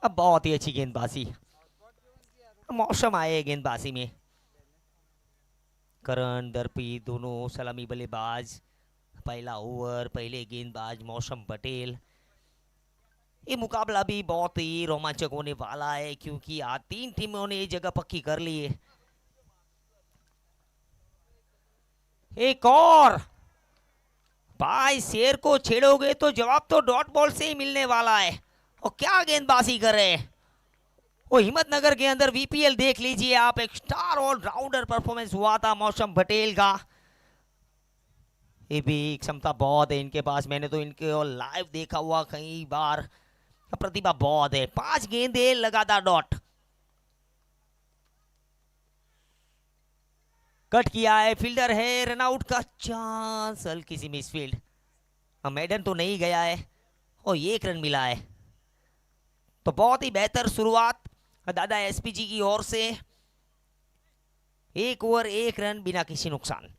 अब बहुत ही अच्छी गेंदबाजी, मौसम आए गेंदबाजी में। करण दरपीत दोनों सलामी बल्लेबाज। पहला ओवर, पहले गेंदबाज मौसम पटेल। ये मुकाबला भी बहुत ही रोमांचक होने वाला है क्योंकि आज तीन टीमों ने ये जगह पक्की कर ली है। एक और भाई, शेर को छेड़ोगे तो जवाब तो डॉट बॉल से ही मिलने वाला है। और क्या गेंदबाजी कर रहे हैं वो हिम्मतनगर के अंदर। वीपीएल देख लीजिए आप, एक स्टार ऑलराउंडर परफॉर्मेंस हुआ था मौसम पटेल का। ये भी क्षमता बहुत है इनके पास, मैंने तो इनके लाइव देखा हुआ कई बार। प्रतिभा बहुत है। 5 गेंदे लगातार डॉट। कट किया है, फील्डर है, रनआउट का चांस, हल्की सी मिसफील्ड। मैडन तो नहीं गया है और 1 रन मिला है। तो बहुत ही बेहतर शुरुआत दादा एसपीजी की ओर से। 1 ओवर 1 रन बिना किसी नुकसान।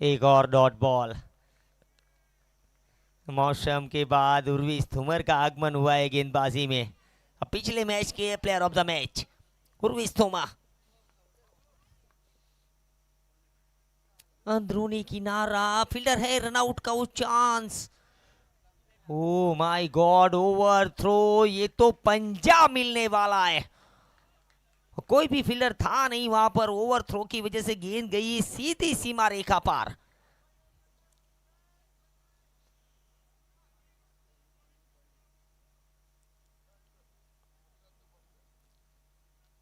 एक और डॉट बॉल। मौसम के बाद उर्विस थुमर का आगमन हुआ है गेंदबाजी में। अब पिछले मैच के प्लेयर ऑफ द मैच उर्विस थुमा। अंदरूनी किनारा, फील्डर है, रनआउट का वो chance. Oh my god, overthrow. ये तो पंजा मिलने वाला है। कोई भी फील्डर था नहीं वहां पर। ओवर थ्रो की वजह से गेंद गई सीधी सीमा रेखा पार।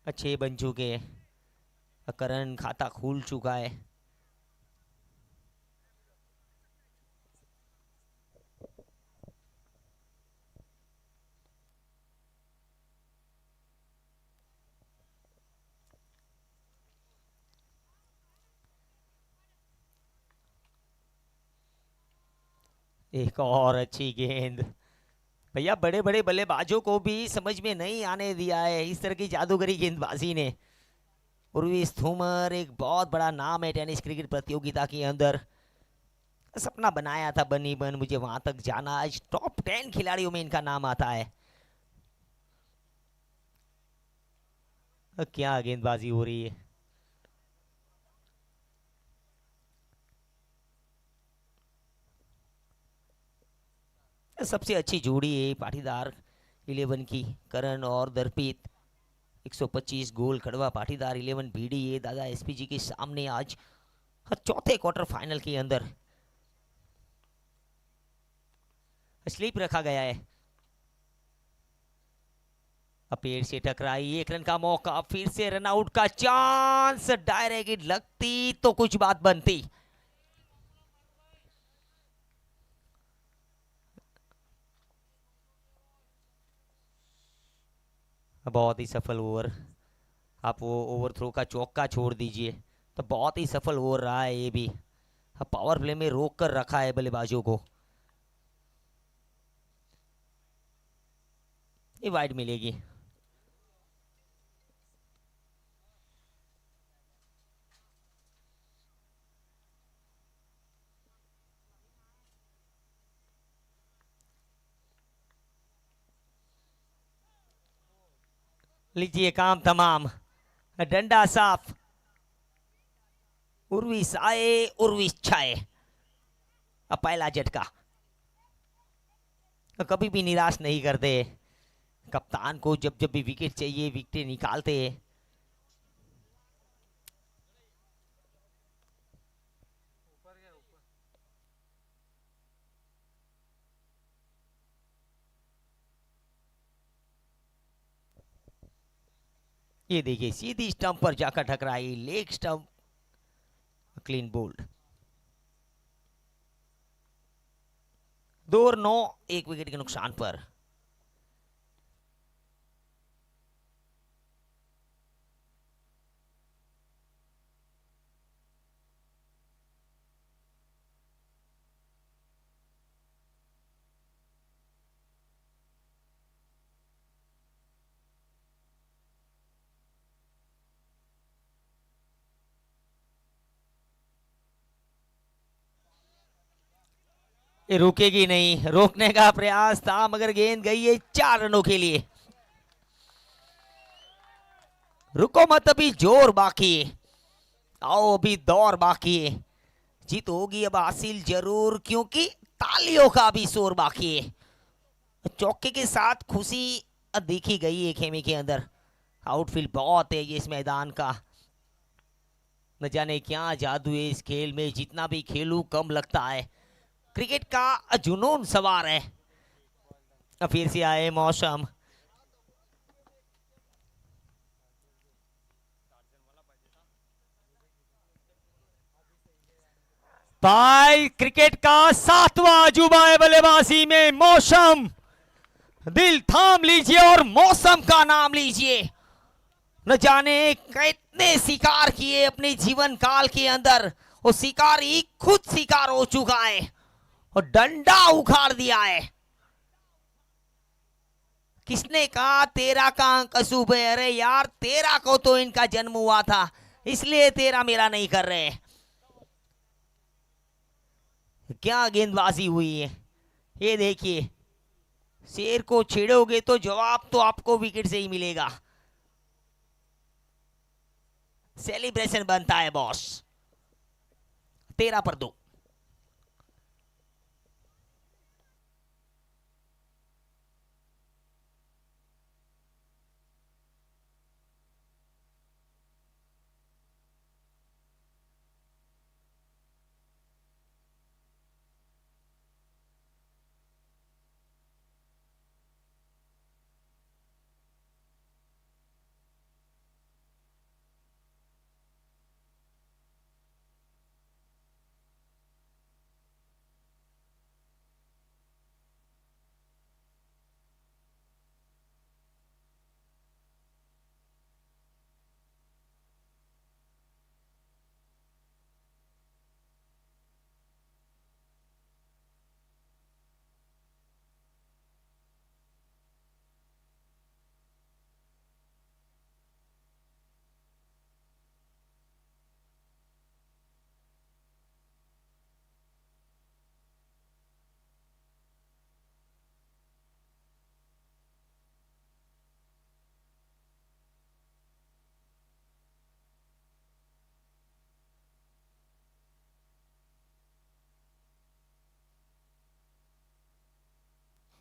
अच्छे बन चुके हैं। करण खाता खुल चुका है। एक और अच्छी गेंद। भैया बड़े बड़े बल्लेबाजों को भी समझ में नहीं आने दिया है इस तरह की जादूगरी गेंदबाजी ने। उर्विस थूमर एक बहुत बड़ा नाम है टेनिस क्रिकेट प्रतियोगिता के अंदर। सपना बनाया था बनी बन मुझे वहां तक जाना। आज टॉप 10 खिलाड़ियों में इनका नाम आता है। क्या गेंदबाजी हो रही है। सबसे अच्छी जोड़ी है पाटीदार 11 की, करण और दरपीत। 125 गोल कड़वा पाटीदार 11 बीडी है दादा एसपीजी के सामने आज चौथे क्वार्टर फाइनल के अंदर। स्लीप रखा गया है। पेड़ से टकराई, 1 रन का मौका, फिर से रन आउट का चांस। डायरेक्ट हिट लगती तो कुछ बात बनती। बहुत ही सफल ओवर। आप वो ओवर थ्रो का चौका छोड़ दीजिए, तो बहुत ही सफल ओवर रहा है ये भी। पावर प्ले में रोक कर रखा है बल्लेबाजों को। ये वाइड मिलेगी। लीजिए काम तमाम। डंडा साफ। उर्विस आए, उर्विस छाए। अब पहला झटका। कभी भी निराश नहीं करते कप्तान को। जब जब भी विकेट चाहिए विकेट निकालते हैं। ये देखिए सीधी स्टंप पर जाकर टकराई, लेग स्टंप, क्लीन बोल्ड। 2 और 9, 1 विकेट के नुकसान पर। ये रुकेगी नहीं, रोकने का प्रयास था मगर गेंद गई है 4 रनों के लिए। रुको मत, अभी जोर बाकी है, आओ अभी दौर बाकी है। जीत होगी अब हासिल जरूर, क्योंकि तालियों का भी शोर बाकी है। चौके के साथ खुशी देखी गई है खेमे के अंदर। आउटफील्ड बहुत है ये इस मैदान का, न जाने क्या जादू है इस खेल में, जितना भी खेलूं कम लगता है। क्रिकेट का जुनून सवार है। फिर से आए मौसम, भाई क्रिकेट का 7वां अजूबा है बल्लेबाजी में। मौसम, दिल थाम लीजिए और मौसम का नाम लीजिए। न जाने कितने शिकार किए अपने जीवन काल के अंदर, वो शिकारी खुद शिकार हो चुका है और डंडा उखाड़ दिया है। किसने कहा 13 का अंक अशुभ है? अरे यार 13 को तो इनका जन्म हुआ था, इसलिए 13 मेरा नहीं कर रहे। क्या गेंदबाजी हुई है ये देखिए। शेर को छेड़ोगे तो जवाब तो आपको विकेट से ही मिलेगा। सेलिब्रेशन बनता है बॉस। 13 पर 2।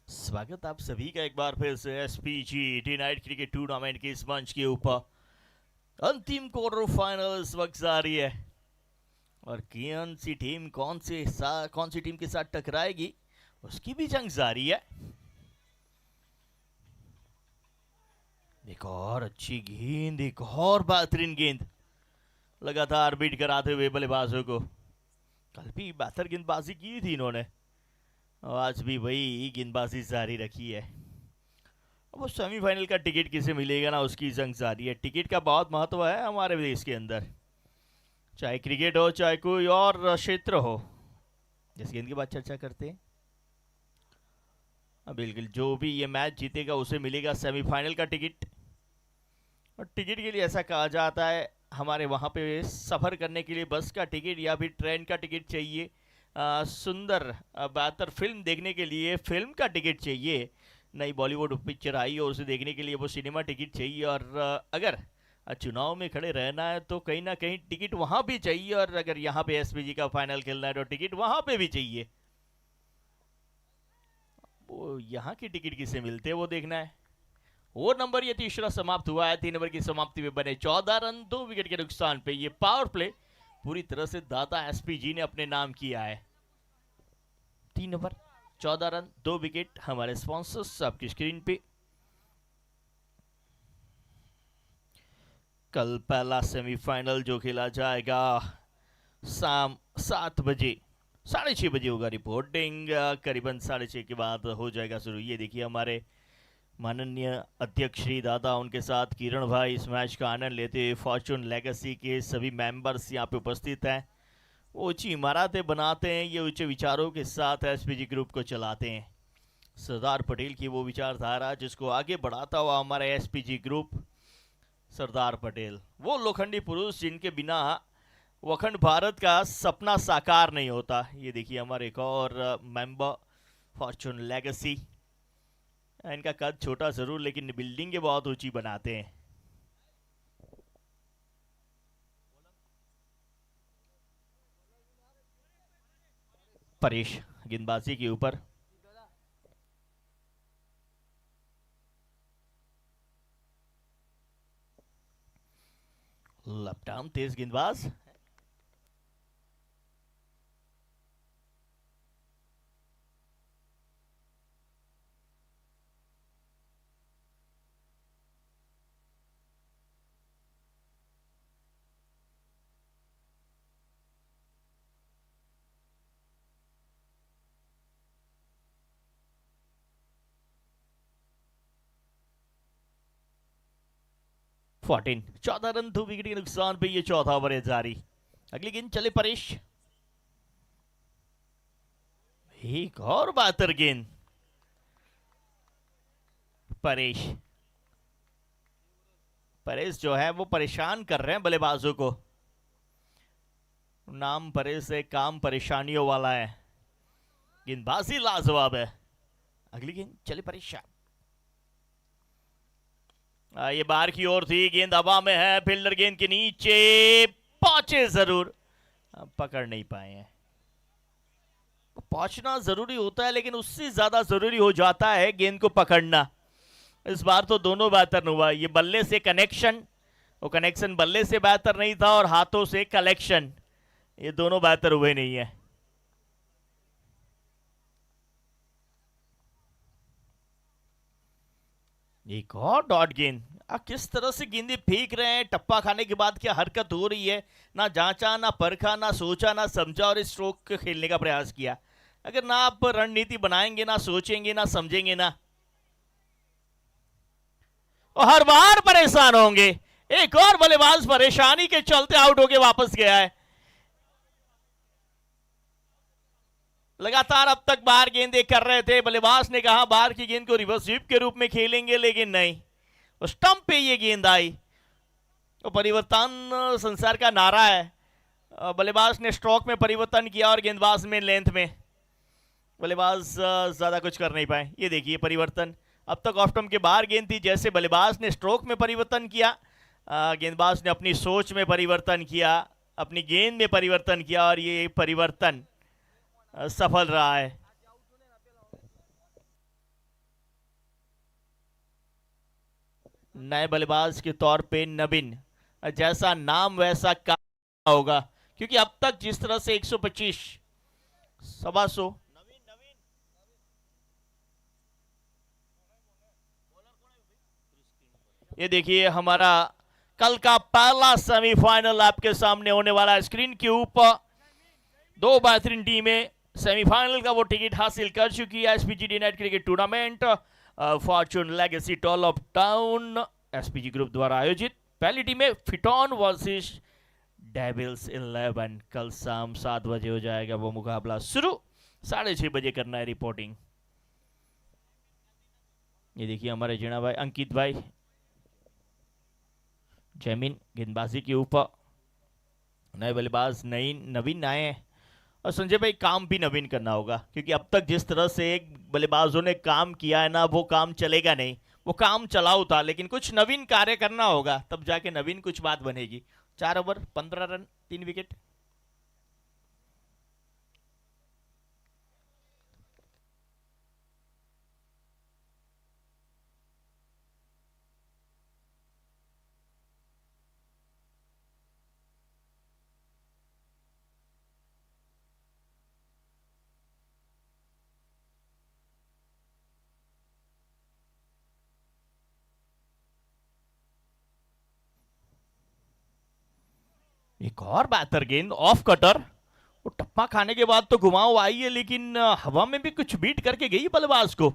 स्वागत आप सभी का एक बार फिर से SPG day night cricket tournament के इस मंच के ऊपर। अंतिम क्वार्टर फाइनल इस वक्त जारी है और कौन सी टीम कौन सी टीम के साथ टकराएगी उसकी भी जंग जारी है। एक और अच्छी गेंद, एक और बेहतरीन गेंद, लगातार बीट कराते हुए बल्लेबाजों को। कल भी बेहतर गेंदबाजी की थी इन्होंने, आज भी वही गेंदबाजी जारी रखी है। अब वो सेमीफाइनल का टिकट किसे मिलेगा ना, उसकी जंग जारी है। टिकट का बहुत महत्व है हमारे देश के अंदर, चाहे क्रिकेट हो चाहे कोई और क्षेत्र हो। जिस गेंद की बात चर्चा करते हैं, बिल्कुल जो भी ये मैच जीतेगा उसे मिलेगा सेमीफाइनल का टिकट। और टिकट के लिए ऐसा कहा जाता है, हमारे वहाँ पे सफ़र करने के लिए बस का टिकट या फिर ट्रेन का टिकट चाहिए, सुंदर बेहतर फिल्म देखने के लिए फिल्म का टिकट चाहिए, नई बॉलीवुड पिक्चर आई और उसे देखने के लिए वो सिनेमा टिकट चाहिए। और अगर चुनाव में खड़े रहना है तो कहीं ना कहीं टिकट वहाँ भी चाहिए, और अगर यहाँ पे एसपीजी का फाइनल खेलना है तो टिकट वहाँ पे भी चाहिए। वो यहाँ की टिकट किसे मिलते हैं वो देखना है। वो नंबर ये तीसरा समाप्त हुआ है। 3 ओवर की समाप्ति में बने 14 रन 2 विकेट के नुकसान पे ये पावर प्ले पूरी तरह से दाता एसपीजी ने अपने नाम किया है। 3 ओवर 14 रन 2 विकेट। हमारे स्पॉन्सर्स आपकी स्क्रीन पे। कल पहला सेमीफाइनल जो खेला जाएगा शाम 7 बजे, 6:30 बजे होगा रिपोर्टिंग, करीबन 6:30 के बाद हो जाएगा शुरू। ये देखिए हमारे माननीय अध्यक्ष श्री दादा, उनके साथ किरण भाई इस मैच का आनंद लेते हुए, फॉर्चून लेगेसी के सभी मेंबर्स यहाँ पे उपस्थित हैं। वो ऊंची इमारतें बनाते हैं, ये ऊंचे विचारों के साथ एसपीजी ग्रुप को चलाते हैं। सरदार पटेल की वो विचारधारा जिसको आगे बढ़ाता हुआ हमारा एसपीजी ग्रुप, सरदार पटेल वो लोखंडी पुरुष जिनके बिना अखंड भारत का सपना साकार नहीं होता। ये देखिए हमारे एक और मेंबर फॉर्चून लेगेसी, इनका कद छोटा जरूर लेकिन बिल्डिंगें बहुत ऊंची बनाते हैं। परेश गेंदबाजी के ऊपर, लेफ्ट आर्म तेज गेंदबाज, फोर्टीन 14 रन 2 विकेट के नुकसान पे ये चौथा ओवर है जारी। अगली गेंद चले परेश, एक और बहत्तर गेंद परेश। परेश जो है वो परेशान कर रहे हैं बल्लेबाजों को। नाम परेश है, काम परेशानियों वाला है, गेंदबाजी लाजवाब है। अगली गेंद चले परेश, ये बाहर की ओर थी, गेंद हवा में है, फील्डर गेंद के नीचे पहुंचे जरूर, पकड़ नहीं पाए हैं। पहुंचना जरूरी होता है लेकिन उससे ज्यादा जरूरी हो जाता है गेंद को पकड़ना। इस बार तो दोनों बेहतर हुआ, ये बल्ले से कनेक्शन, वो कनेक्शन बल्ले से बेहतर नहीं था और हाथों से कलेक्शन, ये दोनों बेहतर हुए नहीं है। एक और डॉट गेंद, किस तरह से गेंदें फेंक रहे हैं, टप्पा खाने के बाद क्या हरकत हो रही है, ना जांचा ना परखा ना सोचा ना समझा और इस स्ट्रोक खेलने का प्रयास किया। अगर ना आप रणनीति बनाएंगे, ना सोचेंगे, ना समझेंगे ना, और हर बार परेशान होंगे। एक और बल्लेबाज परेशानी के चलते आउट होके वापस गया है। लगातार अब तक बाहर गेंदें कर रहे थे, बल्लेबाज ने कहा बाहर की गेंद को रिवर्स स्वीप के रूप में खेलेंगे, लेकिन नहीं, स्टंप पे ये गेंद आई। तो परिवर्तन संसार का नारा है, बल्लेबाज ने स्ट्रोक में परिवर्तन किया और गेंदबाज में लेंथ में, बल्लेबाज ज्यादा कुछ कर नहीं पाए। ये देखिए परिवर्तन, अब तक ऑफ स्टंप के बाहर गेंद थी, जैसे बल्लेबाज ने स्ट्रोक में परिवर्तन किया, गेंदबाज ने अपनी सोच में परिवर्तन किया, अपनी गेंद में परिवर्तन किया और ये परिवर्तन सफल रहा है। नए बल्लेबाज के तौर पे नवीन, जैसा नाम वैसा काम होगा, क्योंकि अब तक जिस तरह से 125 125 ये देखिए हमारा कल का पहला सेमीफाइनल आपके सामने होने वाला है। स्क्रीन के ऊपर दो बेहतरीन टीमें सेमीफाइनल का वो टिकट हासिल कर चुकी है SPG day night cricket tournament, fortune legacy toll of town SPG group द्वारा आयोजित। पहली टीम है फिटॉन वर्सेस डेविल्स 11। कल शाम 7 बजे हो जाएगा वो मुकाबला शुरू, 6:30 बजे करना है रिपोर्टिंग। ये देखिए हमारे जीणा भाई, अंकित भाई, जमीन गेंदबाजी के ऊपर, नए बल्लेबाज नवीन आए हैं और संजय भाई काम भी नवीन करना होगा, क्योंकि अब तक जिस तरह से एक बल्लेबाजों ने काम किया है ना, वो काम चलेगा नहीं, वो काम चलाऊ था, लेकिन कुछ नवीन कार्य करना होगा, तब जाके नवीन कुछ बात बनेगी। 4 ओवर 15 रन 3 विकेट। एक और बेहतर गेंद, ऑफ कटर। वो टप्पा खाने के बाद तो घुमाव आई है, लेकिन हवा में भी कुछ बीट करके गई बल्लेबाज को।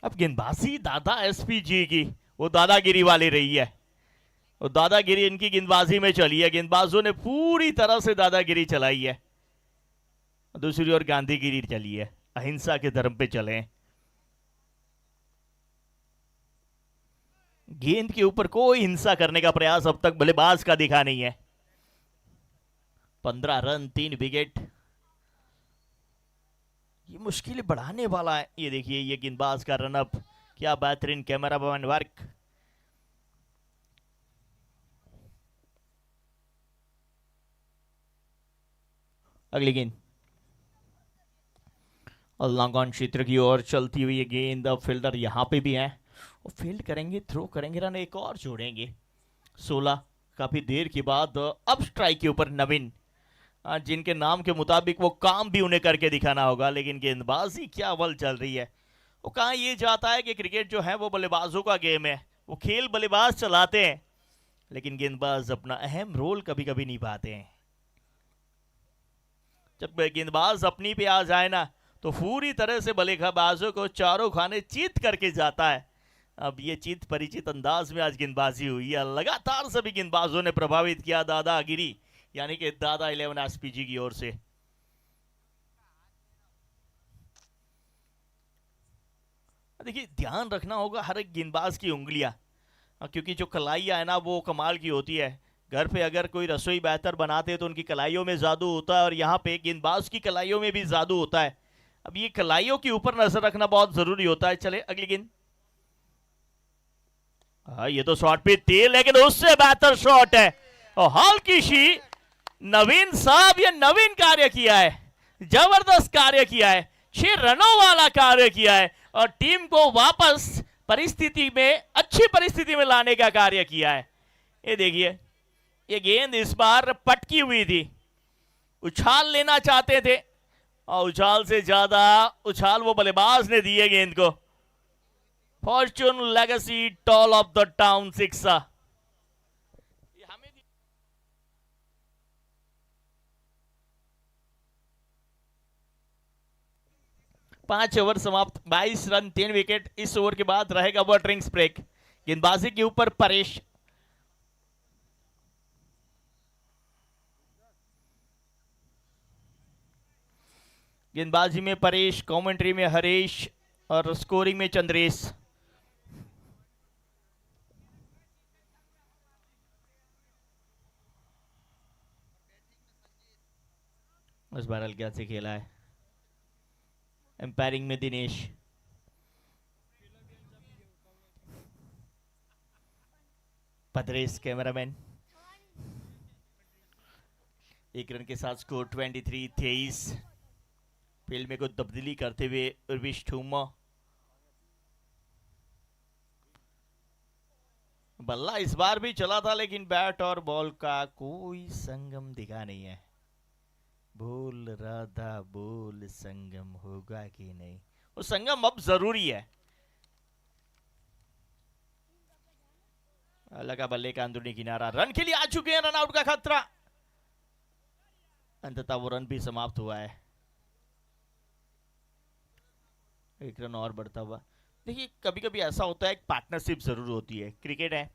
अब गेंदबाजी दादा एसपीजी की वो दादागिरी वाली रही है, वो दादागिरी इनकी गेंदबाजी में चली है। गेंदबाजों ने पूरी तरह से दादागिरी चलाई है। दूसरी ओर गांधीगिरी चली है, अहिंसा के धर्म पे चले। गेंद के ऊपर कोई हिंसा करने का प्रयास अब तक बल्लेबाज का दिखा नहीं है। 15 रन 3 विकेट, ये मुश्किल बढ़ाने वाला है। ये देखिए ये गेंदबाज का रन अप, क्या बेहतरीन कैमरामैन वर्क। अगली गेंद लॉन्ग ऑन क्षेत्र की ओर चलती हुई ये गेंद। अब फील्डर यहां पे भी है, वो फील्ड करेंगे, थ्रो करेंगे, रन एक और जोड़ेंगे। 16 काफी देर के बाद अब स्ट्राइक के ऊपर नवीन, जिनके नाम के मुताबिक वो काम भी उन्हें करके दिखाना होगा। लेकिन गेंदबाजी क्या बल चल रही है। वो कहा यह जाता है कि क्रिकेट जो है वो बल्लेबाजों का गेम है, वो खेल बल्लेबाज चलाते हैं, लेकिन गेंदबाज अपना अहम रोल कभी कभी निभाते हैं। जब गेंदबाज अपनी पे आ जाए ना, तो पूरी तरह से बल्लेबाजों को चारों खाने चीत करके जाता है। अब ये चीत परिचित अंदाज में आज गेंदबाजी हुई है। लगातार सभी गेंदबाजों ने प्रभावित किया दादागिरी, यानी कि दादा 11 एसपीजी की ओर से। देखिए ध्यान रखना होगा हर एक गेंदबाज की उंगलियां, क्योंकि जो कलाइयां है ना वो कमाल की होती है। घर पे अगर कोई रसोई बेहतर बनाते हैं तो उनकी कलाइयों में जादू होता है, और यहाँ पे गेंदबाज की कलाइयों में भी जादू होता है। अब ये कलाइयों के ऊपर नजर रखना बहुत जरूरी होता है। चले अगली गेंद। ये तो शॉट पे थी, लेकिन उससे बेहतर शॉट है, और हल्की सी नवीन साहब, ये नवीन कार्य किया है, जबरदस्त कार्य किया है, 6 रनों वाला कार्य किया है, और टीम को वापस परिस्थिति में, अच्छी परिस्थिति में लाने का कार्य किया है। ये देखिए ये गेंद इस बार पटकी हुई थी, उछाल लेना चाहते थे, और उछाल से ज्यादा उछाल वो बल्लेबाज ने दिए गेंद को। Fortune legacy toll of the town 6। 5 over समाप्त, 22 रन 3 विकेट। इस ओवर के बाद रहेगा वो ड्रिंक्स ब्रेक। गेंदबाजी के ऊपर परेश, गेंदबाजी में परेश, कमेंट्री में हरीश, और स्कोरिंग में चंद्रेश। इस बार हल्का से खेला है। एम्पायरिंग में दिनेश, पदरेश कैमरामैन। 1 रन के साथ स्कोर 23-23। फील्ड में कुछ तब्दीली करते हुए उर्विश ठूमा। बल्ला इस बार भी चला था, लेकिन बैट और बॉल का कोई संगम दिखा नहीं है। बोल राधा बोल, संगम होगा कि नहीं। वो संगम अब जरूरी है। लगा बल्ले का अंदरूनी किनारा, रन के लिए आ चुके हैं, रन आउट का खतरा। अंततः वो रन भी समाप्त हुआ है। 1 रन और बढ़ता हुआ। देखिए कभी कभी ऐसा होता है, एक पार्टनरशिप जरूर होती है। क्रिकेट है,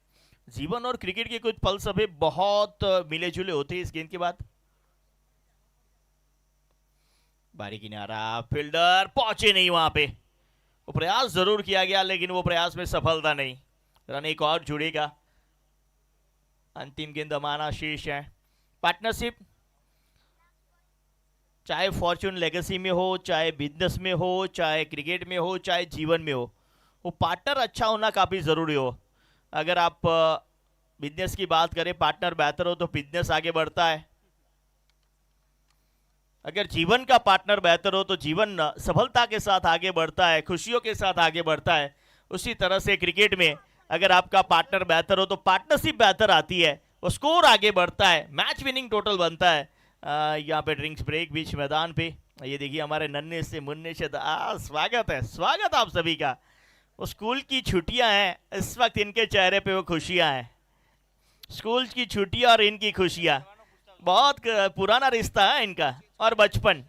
जीवन और क्रिकेट के कुछ पल सभी बहुत मिले जुले होते हैं। इस गेंद के बाद बारी किनारा, फील्डर पहुंचे नहीं वहां पे। वो प्रयास जरूर किया गया, लेकिन वो प्रयास में सफलता नहीं। रन एक और जुड़ेगा। अंतिम गेंद अमाना शेष है। पार्टनरशिप चाहे फॉर्च्यून लेगेसी में हो, चाहे बिजनेस में हो, चाहे क्रिकेट में हो, चाहे जीवन में हो, वो पार्टनर अच्छा होना काफी जरूरी हो। अगर आप बिजनेस की बात करें, पार्टनर बेहतर हो तो बिजनेस आगे बढ़ता है। अगर जीवन का पार्टनर बेहतर हो तो जीवन सफलता के साथ आगे बढ़ता है, खुशियों के साथ आगे बढ़ता है। उसी तरह से क्रिकेट में अगर आपका पार्टनर बेहतर हो तो पार्टनरशिप बेहतर आती है, वो स्कोर आगे बढ़ता है, मैच विनिंग टोटल बनता है। यहाँ पे ड्रिंक्स ब्रेक बीच मैदान पे। ये देखिए हमारे नन्हे से मुन्ने से स्वागत है, स्वागत आप सभी का। वो स्कूल की छुट्टियां हैं, इस वक्त इनके चेहरे पे वो खुशियां हैं। स्कूल की छुट्टियां और इनकी खुशियां, बहुत पुराना रिश्ता है इनका। और बचपन,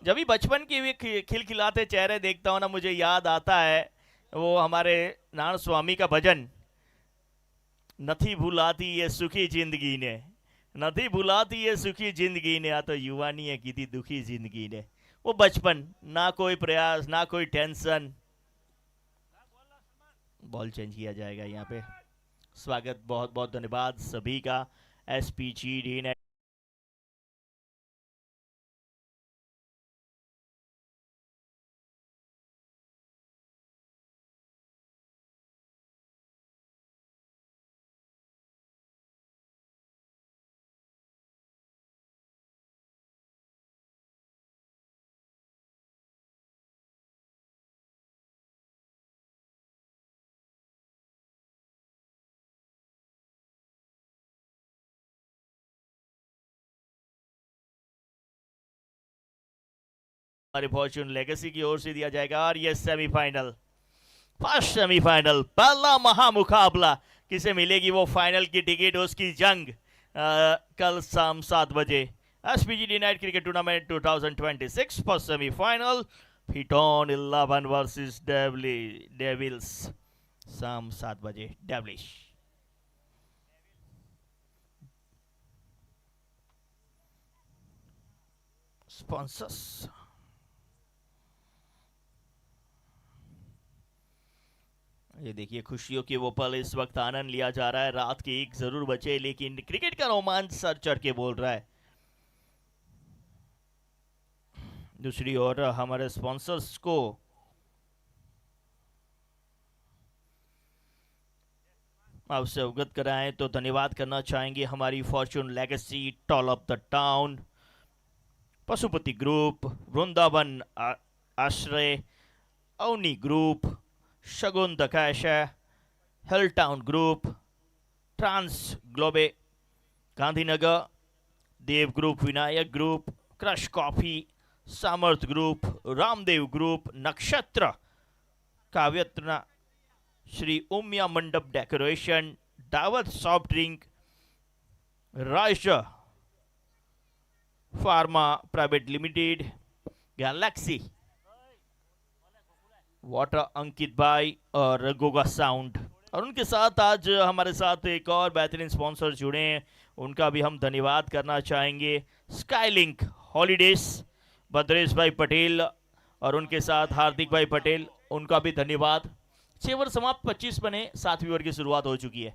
जब भी बचपन की भी खिलखिलाते चेहरे देखता हूँ ना, मुझे याद आता है वो हमारे नारायण स्वामी का भजन, નથી ભૂલાતી ये सुखी जिंदगी ने, નથી ભૂલાતી ये सुखी जिंदगी ने, आ तो युवानी है की थी दुखी जिंदगी ने। वो बचपन, ना कोई प्रयास ना कोई टेंशन। बॉल चेंज किया जाएगा यहाँ पे। स्वागत, बहुत बहुत धन्यवाद सभी का। एसपीजी डी ने हमारे फॉर्च्यून लेगेसी की ओर से दिया जाएगा। और ये सेमीफाइनल, फर्स्ट सेमीफाइनल, पहला महामुकाबला, किसे मिलेगी वो फाइनल की टिकट, उसकी जंग कल शाम 7 बजे। SPG night cricket tournament 2026 first semifinal, फिटॉन 11 वर्सेस डेविल्स, शाम 7 बजे। डेविलिश स्पॉन्सर्स, ये देखिए खुशियों के वो पल इस वक्त आनंद लिया जा रहा है। रात के 1 जरूर बचे, लेकिन क्रिकेट का रोमांच सर चढ़ के बोल रहा है। दूसरी ओर हमारे स्पॉन्सर्स को आपसे अवगत कराएं तो धन्यवाद करना चाहेंगे। हमारी Fortune legacy, toll of the Town, Pashupati Group, Vrindavan Ashray, Avani Group, Shagun दकाशा, Hill Town Group, Trans Globe Gandhinagar, Dev Group, Vinayak Group, Crush Coffee, Samarth Group, Ramdev Group, Nakshatra काव्यतना, Shri Umiya Mandap Decoration, Dawat Soft Drink, Raj Pharma Private Limited, Galaxy Water, Ankit bhai और गोगा साउंड। और उनके साथ आज हमारे साथ एक और बेहतरीन स्पॉन्सर जुड़े हैं, उनका भी हम धन्यवाद करना चाहेंगे। स्काईलिंक हॉलीडेज, भद्रेश भाई पटेल और उनके साथ हार्दिक भाई पटेल, उनका भी धन्यवाद। 6 ओवर समाप्त, 25 बने, 7वीं ओवर की शुरुआत हो चुकी है।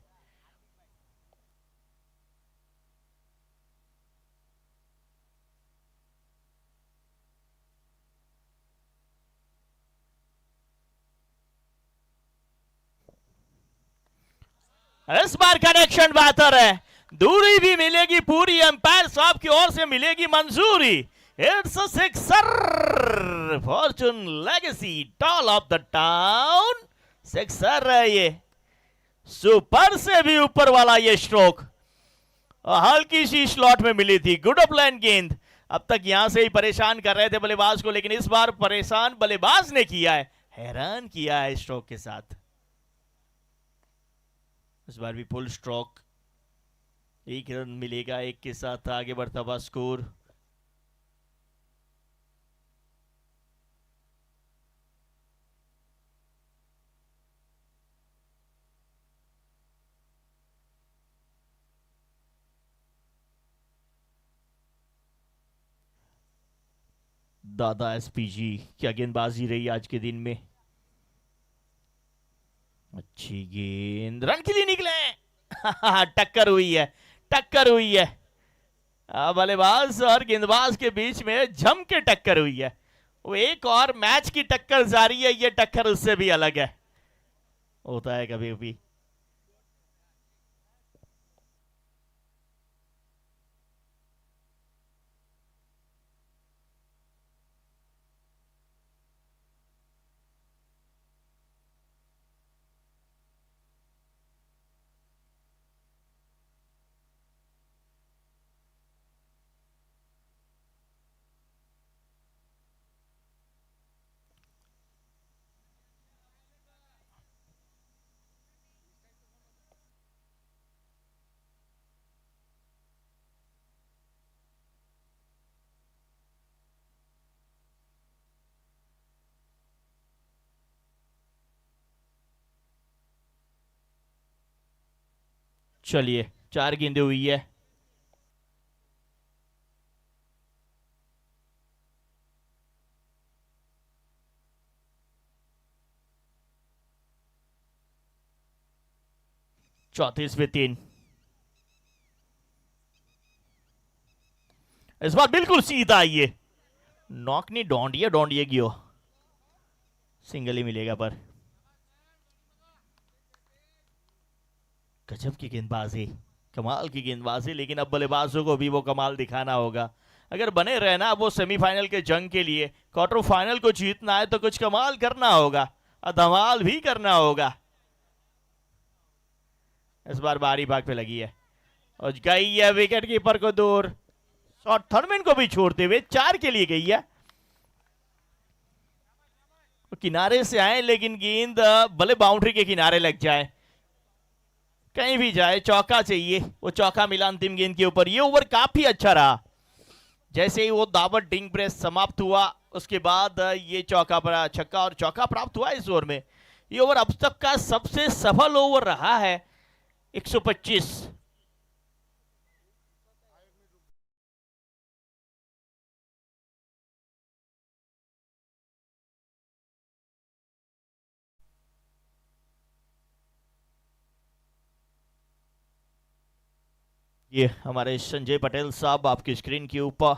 इस बार कनेक्शन बेहतर है, दूरी भी मिलेगी पूरी, एम्पायर साहब की ओर से मिलेगी मंजूरी। It's a sixer, fortune legacy, toll of the town, sixer है ये, सुपर से भी ऊपर वाला ये स्ट्रोक, हल्की सी स्लॉट में मिली थी। गुड ऑफ लाइन गेंद, अब तक यहां से ही परेशान कर रहे थे बल्लेबाज को, लेकिन इस बार परेशान बल्लेबाज ने किया है, हैरान किया है स्ट्रोक के साथ। इस बार भी फुल स्ट्रोक, 1 रन मिलेगा, 1 के साथ आगे बढ़ता हुआ स्कोर। दादा एसपीजी क्या गेंदबाजी रही आज के दिन में, अच्छी गेंद, रन के लिए निकले टक्कर हुई है, टक्कर हुई है, बल्लेबाज और गेंदबाज के बीच में जम के टक्कर हुई है। वो एक और मैच की टक्कर जारी है, ये टक्कर उससे भी अलग है, होता है कभी कभी। चलिए 4 गेंदें हुई है। चौतीस पे 3। इस बार बिल्कुल सीधा ये नॉक नहीं, डोंडिया गियो, सिंगल ही मिलेगा पर गजब की गेंदबाजी, कमाल की गेंदबाजी। लेकिन अब बल्लेबाजों को भी वो कमाल दिखाना होगा अगर बने रहना वो सेमीफाइनल के जंग के लिए। क्वार्टर फाइनल को जीतना है तो कुछ कमाल करना होगा और धमाल भी करना होगा। इस बार बारी भाग पे लगी है और गई है विकेट कीपर को दूर, शॉट थर्डमैन को भी छोड़ते हुए 4 के लिए गई है। किनारे से आए लेकिन गेंद भले बाउंड्री के किनारे लग जाए, कहीं भी जाए चौका चाहिए। वो चौका मिला अंतिम गेंद के ऊपर। ये ओवर काफी अच्छा रहा। जैसे ही वो दावत डिंग प्रेस समाप्त हुआ उसके बाद ये चौका पर छक्का और चौका प्राप्त हुआ इस ओवर में। ये ओवर अब तक का सबसे सफल ओवर रहा है। 125। ये हमारे संजय पटेल साहब आपकी स्क्रीन के ऊपर।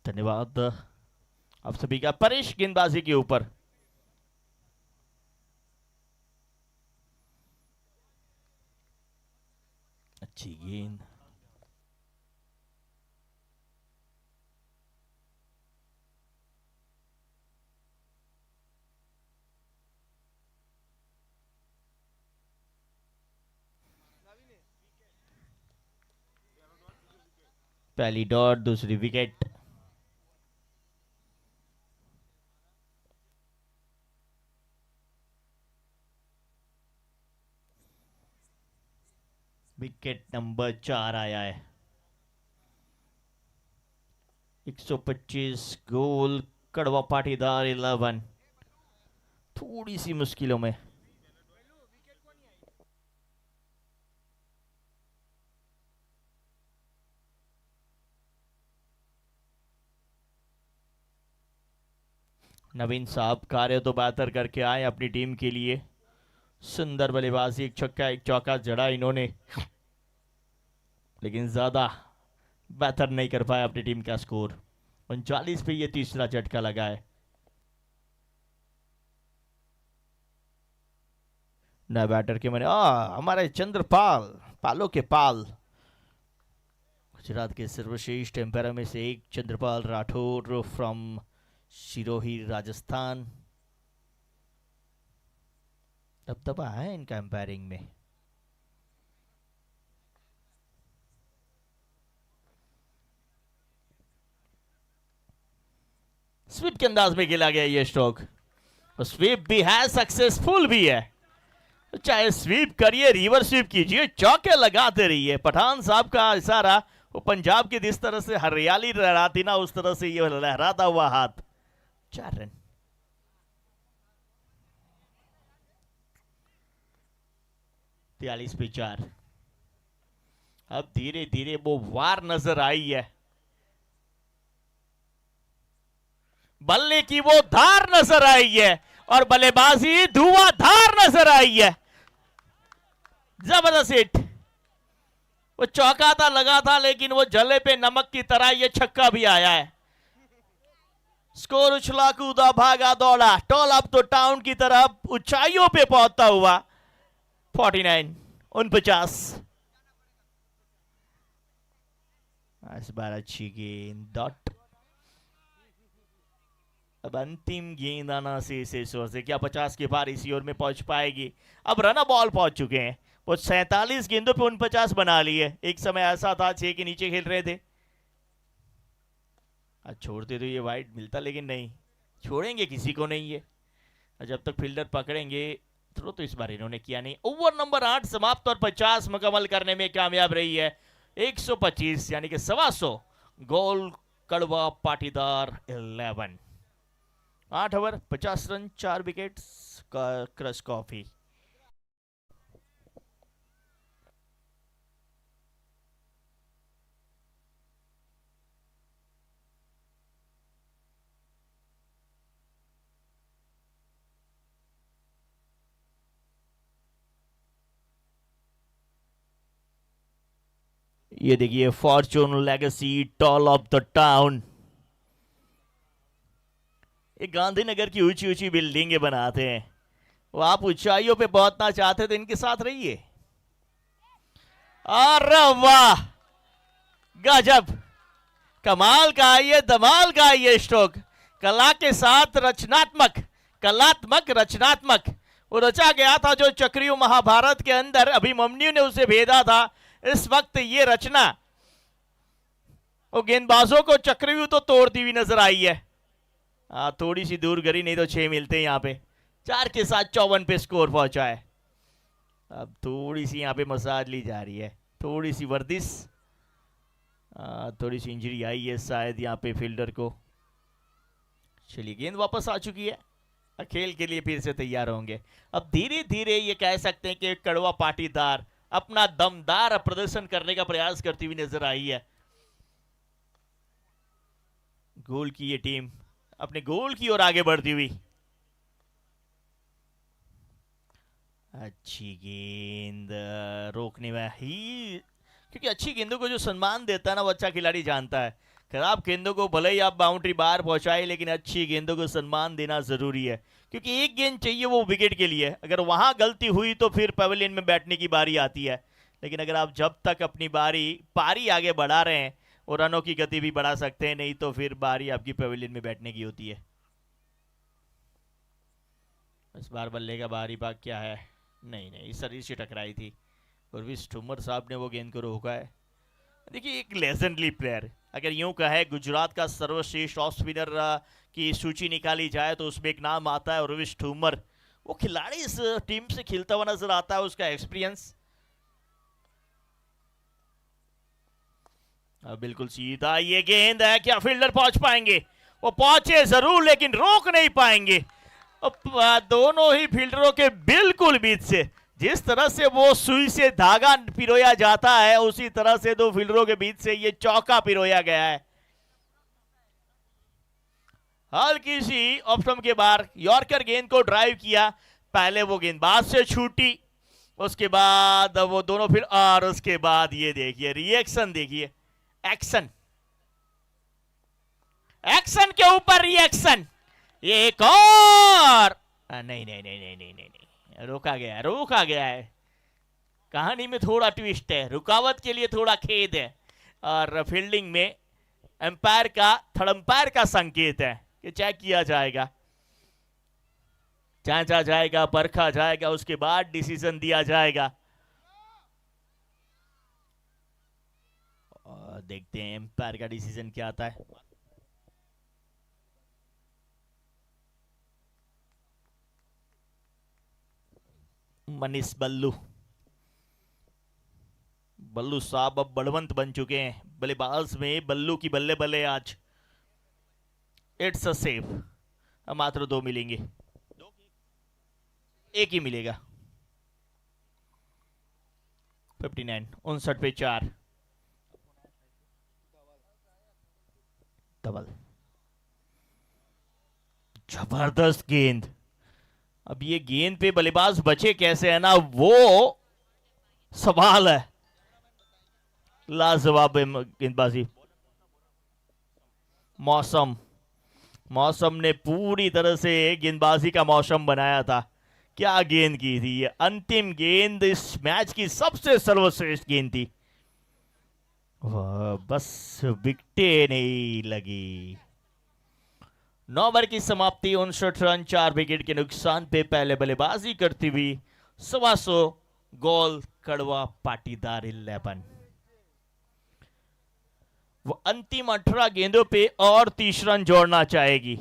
धन्यवाद आप सभी का। परेश गेंदबाजी के ऊपर अच्छी गेंद, पहली डॉट दूसरी विकेट। विकेट नंबर 4 आया है। 125 गोल कड़वा पाटीदार 11। थोड़ी सी मुश्किलों में। नवीन साहब कार्य तो बेहतर करके आए अपनी टीम के लिए। सुंदर बल्लेबाजी, एक छक्का एक चौका जड़ा इन्होंने, लेकिन ज्यादा बेहतर नहीं कर पाया अपनी टीम का स्कोर। 39 पे ये तीसरा झटका लगा है। नए बैटर के मैंने हमारे चंद्रपाल, पालो के पाल, गुजरात के सर्वश्रेष्ठ एम्पायर में से एक चंद्रपाल राठौर फ्रॉम सिरोही राजस्थान। दबदबा है इनका एम्पायरिंग में। स्वीप के अंदाज में खेला गया ये स्ट्रोक, और स्वीप भी है, सक्सेसफुल भी है। तो चाहे स्वीप करिए रिवर्स स्वीप कीजिए, चौके लगाते रहिए। पठान साहब का इशारा, वो पंजाब की जिस तरह से हरियाली लहराती ना उस तरह से ये लहराता हुआ हाथ। 4 रन। पे 4। अब धीरे धीरे वो वार नजर आई है, बल्ले की वो धार नजर आई है और बल्लेबाजी धुआंधार नजर आई है। जबरदस्त हिट। वो चौका था, लगा था, लेकिन वो जले पे नमक की तरह ये छक्का भी आया है। स्कोर उछला कूदा भागा दौड़ा टॉल अप तो टाउन की तरफ ऊंचाइयों पे पहुंचता हुआ 49। इस बार अच्छी गेंद, डॉट। अब अंतिम गेंद आना से क्या 50 के पार इसी ओवर में पहुंच पाएगी? अब रन बॉल पहुंच चुके हैं वो। 47 गेंदों पे 49 बना लिए। एक समय ऐसा था 6 के नीचे खेल रहे थे। आज छोड़ते तो ये वाइड मिलता, लेकिन नहीं छोड़ेंगे किसी को नहीं ये। जब तक फील्डर पकड़ेंगे तो इस बार इन्होंने किया नहीं। ओवर नंबर 8 समाप्त और 50 मुकम्मल करने में कामयाब रही है। 125 यानी कि 125 गोल Kadva Patidar 11। 8 over 50 run 4 wickets का क्रश कॉफी। ये देखिए fortune legacy toll of the town. ये गांधीनगर की ऊंची ऊंची बिल्डिंगें बनाते हैं। वो आप ऊंचाइयों पे पहुंचना चाहते तो इनके साथ रहिए। अरे वाह, गजब, कमाल का ये, धमाल का ये स्ट्रोक। कला के साथ रचनात्मक, कलात्मक रचनात्मक। वो रचा गया था जो चक्रियों महाभारत के अंदर अभिमन्यु ने उसे भेदा था। इस वक्त ये रचना वो गेंदबाजों को चक्रव्यूह तो तोड़ती हुई नजर आई है। थोड़ी सी दूर करी, नहीं तो 6 मिलते हैं यहाँ पे। 4 के साथ 54 पे स्कोर पहुंचा है। अब थोड़ी सी यहाँ पे मसाज ली जा रही है, थोड़ी सी वर्जिश, थोड़ी सी इंजरी आई है शायद यहाँ पे फील्डर को। चलिए गेंद वापस आ चुकी है, खेल के लिए फिर से तैयार होंगे। अब धीरे धीरे ये कह सकते हैं कि कड़वा पाटीदार अपना दमदार प्रदर्शन करने का प्रयास करती हुई नजर आई है। गोल की ये टीम अपने गोल की ओर आगे बढ़ती हुई। अच्छी गेंद रोकने में ही, क्योंकि अच्छी गेंदों को जो सम्मान देता है ना वो अच्छा खिलाड़ी जानता है। खराब गेंदों को भले ही आप बाउंड्री बाहर पहुंचाए, लेकिन अच्छी गेंदों को सम्मान देना जरूरी है, क्योंकि एक गेंद चाहिए वो विकेट के लिए। अगर वहां गलती हुई तो फिर पवेलियन में बैठने की बारी आती है। लेकिन अगर आप जब तक अपनी पारी आगे बढ़ा रहे हैं और रनों की गति भी बढ़ा सकते हैं, नहीं तो फिर बारी आपकी पवेलियन में बैठने की होती है। इस बार बल्ले का बाहरी भाग क्या है? नहीं, शरीर से टकराई थी और विश ठुमर साहब ने वो गेंद को रोका है। देखिए एक लेजेंडरी प्लेयर, अगर यूं कहे गुजरात का सर्वश्रेष्ठ ऑफ स्पिनर की सूची निकाली जाए तो उसमें एक नाम आता है रविश ठुमर। वो खिलाड़ी इस टीम से खेलता हुआ नजर आता है, उसका एक्सपीरियंस। बिल्कुल सीधा ये गेंद है, क्या फील्डर पहुंच पाएंगे? वो पहुंचे जरूर लेकिन रोक नहीं पाएंगे। दोनों ही फील्डरों के बिल्कुल बीच से, जिस तरह से वो सुई से धागा पिरोया जाता है, उसी तरह से दो फील्डरों के बीच से ये चौका पिरोया गया है। हल्की सी ऑफ स्टंप के बाहर यॉर्कर गेंद को ड्राइव किया, पहले वो गेंदबाज से छूटी, उसके बाद वो दोनों फिर, और उसके बाद ये देखिए रिएक्शन, देखिए एक्शन, एक्शन के ऊपर रिएक्शन। ये एक और नहीं, रोका गया है। कहानी में थोड़ा ट्विस्ट है, रुकावट के लिए थोड़ा खेद है, और फील्डिंग में एम्पायर का, थर्ड एम्पायर का संकेत है कि चेक किया जाएगा, जांचा जाएगा, परखा जाएगा, उसके बाद डिसीजन दिया जाएगा। और देखते हैं एम्पायर का डिसीजन क्या आता है। मनीष बल्लू साहब अब बलवंत बन चुके हैं बल्लेबाज में। बल्लू की बल्ले बल्ले आज। It's a safe. अब मात्र 2 मिलेंगे, एक ही मिलेगा। 59 59 पे 4 डबल। जबरदस्त गेंद। अब ये गेंद पे बल्लेबाज बचे कैसे है ना, वो सवाल है। लाजवाब गेंदबाजी। मौसम ने पूरी तरह से गेंदबाजी का मौसम बनाया था। क्या गेंद की थी ये, अंतिम गेंद इस मैच की सबसे सर्वश्रेष्ठ गेंद थी। बस विकेटें नहीं लगी। 9 ओवर की समाप्ति, 59 रन 4 विकेट के नुकसान पे पहले बल्लेबाजी करती हुई 125 गोल कड़वा पाटीदार 11। वो अंतिम 18 गेंदों पे और 30 रन जोड़ना चाहेगी।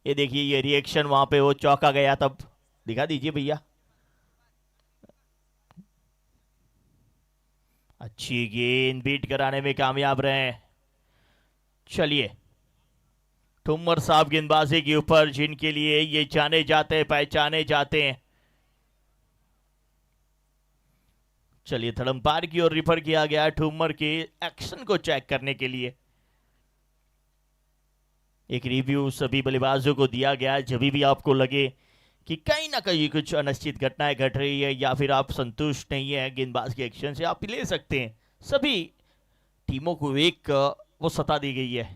ये देखिए ये रिएक्शन, वहां पे वो चौका गया तब दिखा दीजिए भैया। अच्छी गेंद बीट कराने में कामयाब रहे। चलिए, ठुम्मर साहब गेंदबाजी के ऊपर जिनके लिए ये जाने जाते हैं, पहचाने जाते हैं। चलिए, थर्ड अंपायर की ओर रिफर किया गया ठुम्मर के एक्शन को चेक करने के लिए। एक रिव्यू सभी बल्लेबाजों को दिया गया है। जब भी आपको लगे कि कहीं ना कहीं कुछ अनिश्चित घटनाएं घट रही है या फिर आप संतुष्ट नहीं है गेंदबाज के एक्शन से, आप ले सकते हैं। सभी टीमों को एक वो सत्ता दी गई है।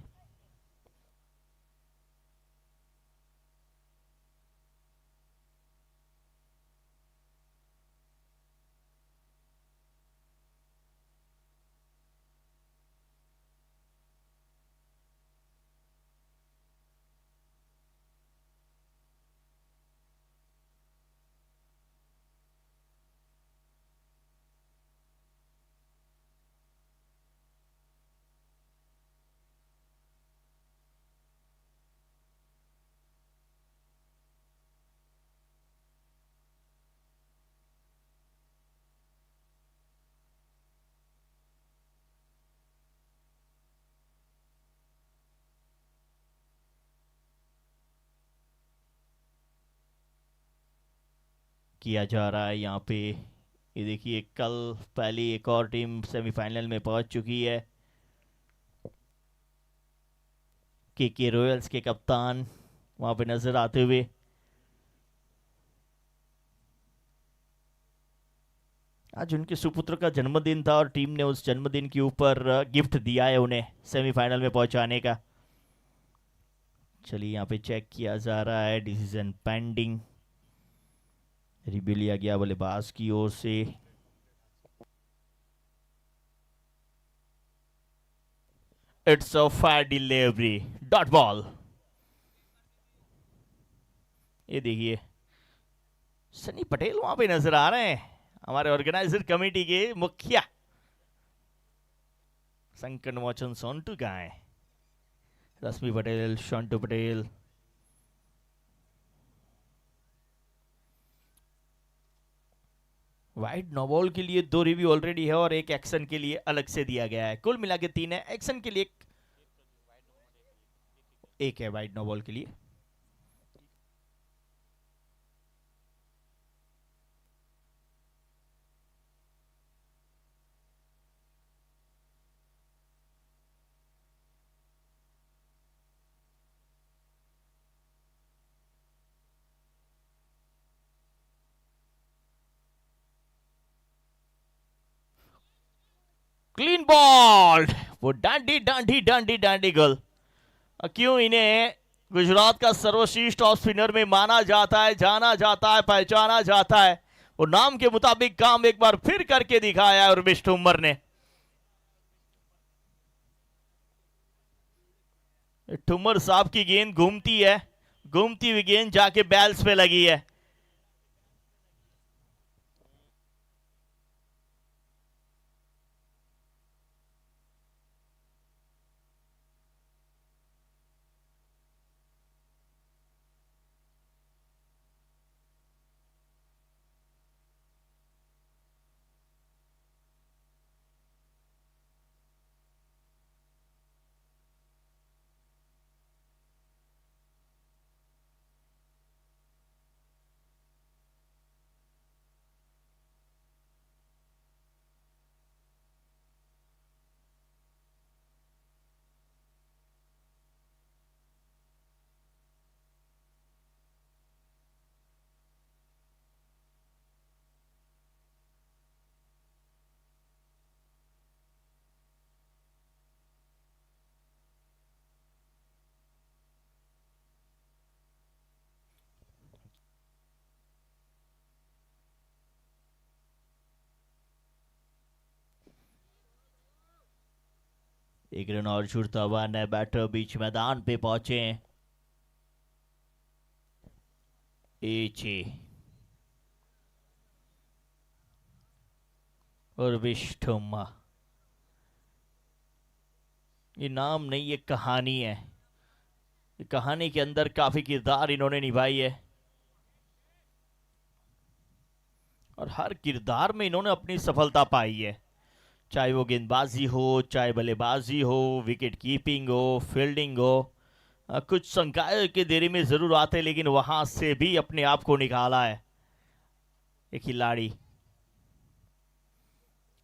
किया जा रहा है यहाँ पे। ये देखिए, कल पहली एक और टीम सेमीफाइनल में पहुंच चुकी है। के रॉयल्स के कप्तान वहां पे नजर आते हुए। आज उनके सुपुत्र का जन्मदिन था और टीम ने उस जन्मदिन के ऊपर गिफ्ट दिया है उन्हें सेमीफाइनल में पहुंचाने का। चलिए, यहाँ पे चेक किया जा रहा है, डिसीजन पेंडिंग। रिव्यू लिया गया बल्लेबाज की ओर से। It's a fire delivery, dot ball. ये देखिए, सनी पटेल वहां पे नजर आ रहे हैं, हमारे ऑर्गेनाइजर कमेटी के मुखिया। संकट मोचन सोंटू का है, Rashmi Patel, Shantu Patel. Wide no ball के लिए 2 रिव्यू ऑलरेडी है और एक एक्शन के लिए अलग से दिया गया है। कुल मिला के 3 है, एक्शन के लिए एक है वाइड नो बॉल के लिए। क्लीन बॉल, वो डांडी डांडी डांडी डांडी गोल। क्यों इन्हें गुजरात का सर्वश्रेष्ठ ऑफ स्पिनर में माना जाता है, जाना जाता है, पहचाना जाता है। वो नाम के मुताबिक काम एक बार फिर करके दिखाया है उर्विश ठुम्मर ने। ठुम्मर साहब की गेंद घूमती है, घूमती हुई गेंद जाके बैल्स पे लगी है। एक रन और छूटता हुआ नए बैटर बीच मैदान पे पहुंचे। एचे उर्विश ठुम्मा, ये नाम नहीं, ये कहानी है। ये कहानी के अंदर काफी किरदार इन्होंने निभाई है और हर किरदार में इन्होंने अपनी सफलता पाई है। चाहे वो गेंदबाजी हो, चाहे बल्लेबाजी हो, विकेट कीपिंग हो, फील्डिंग हो, कुछ शंकाएं के देरी में जरूर आते, लेकिन वहां से भी अपने आप को निकाला है एक खिलाड़ी।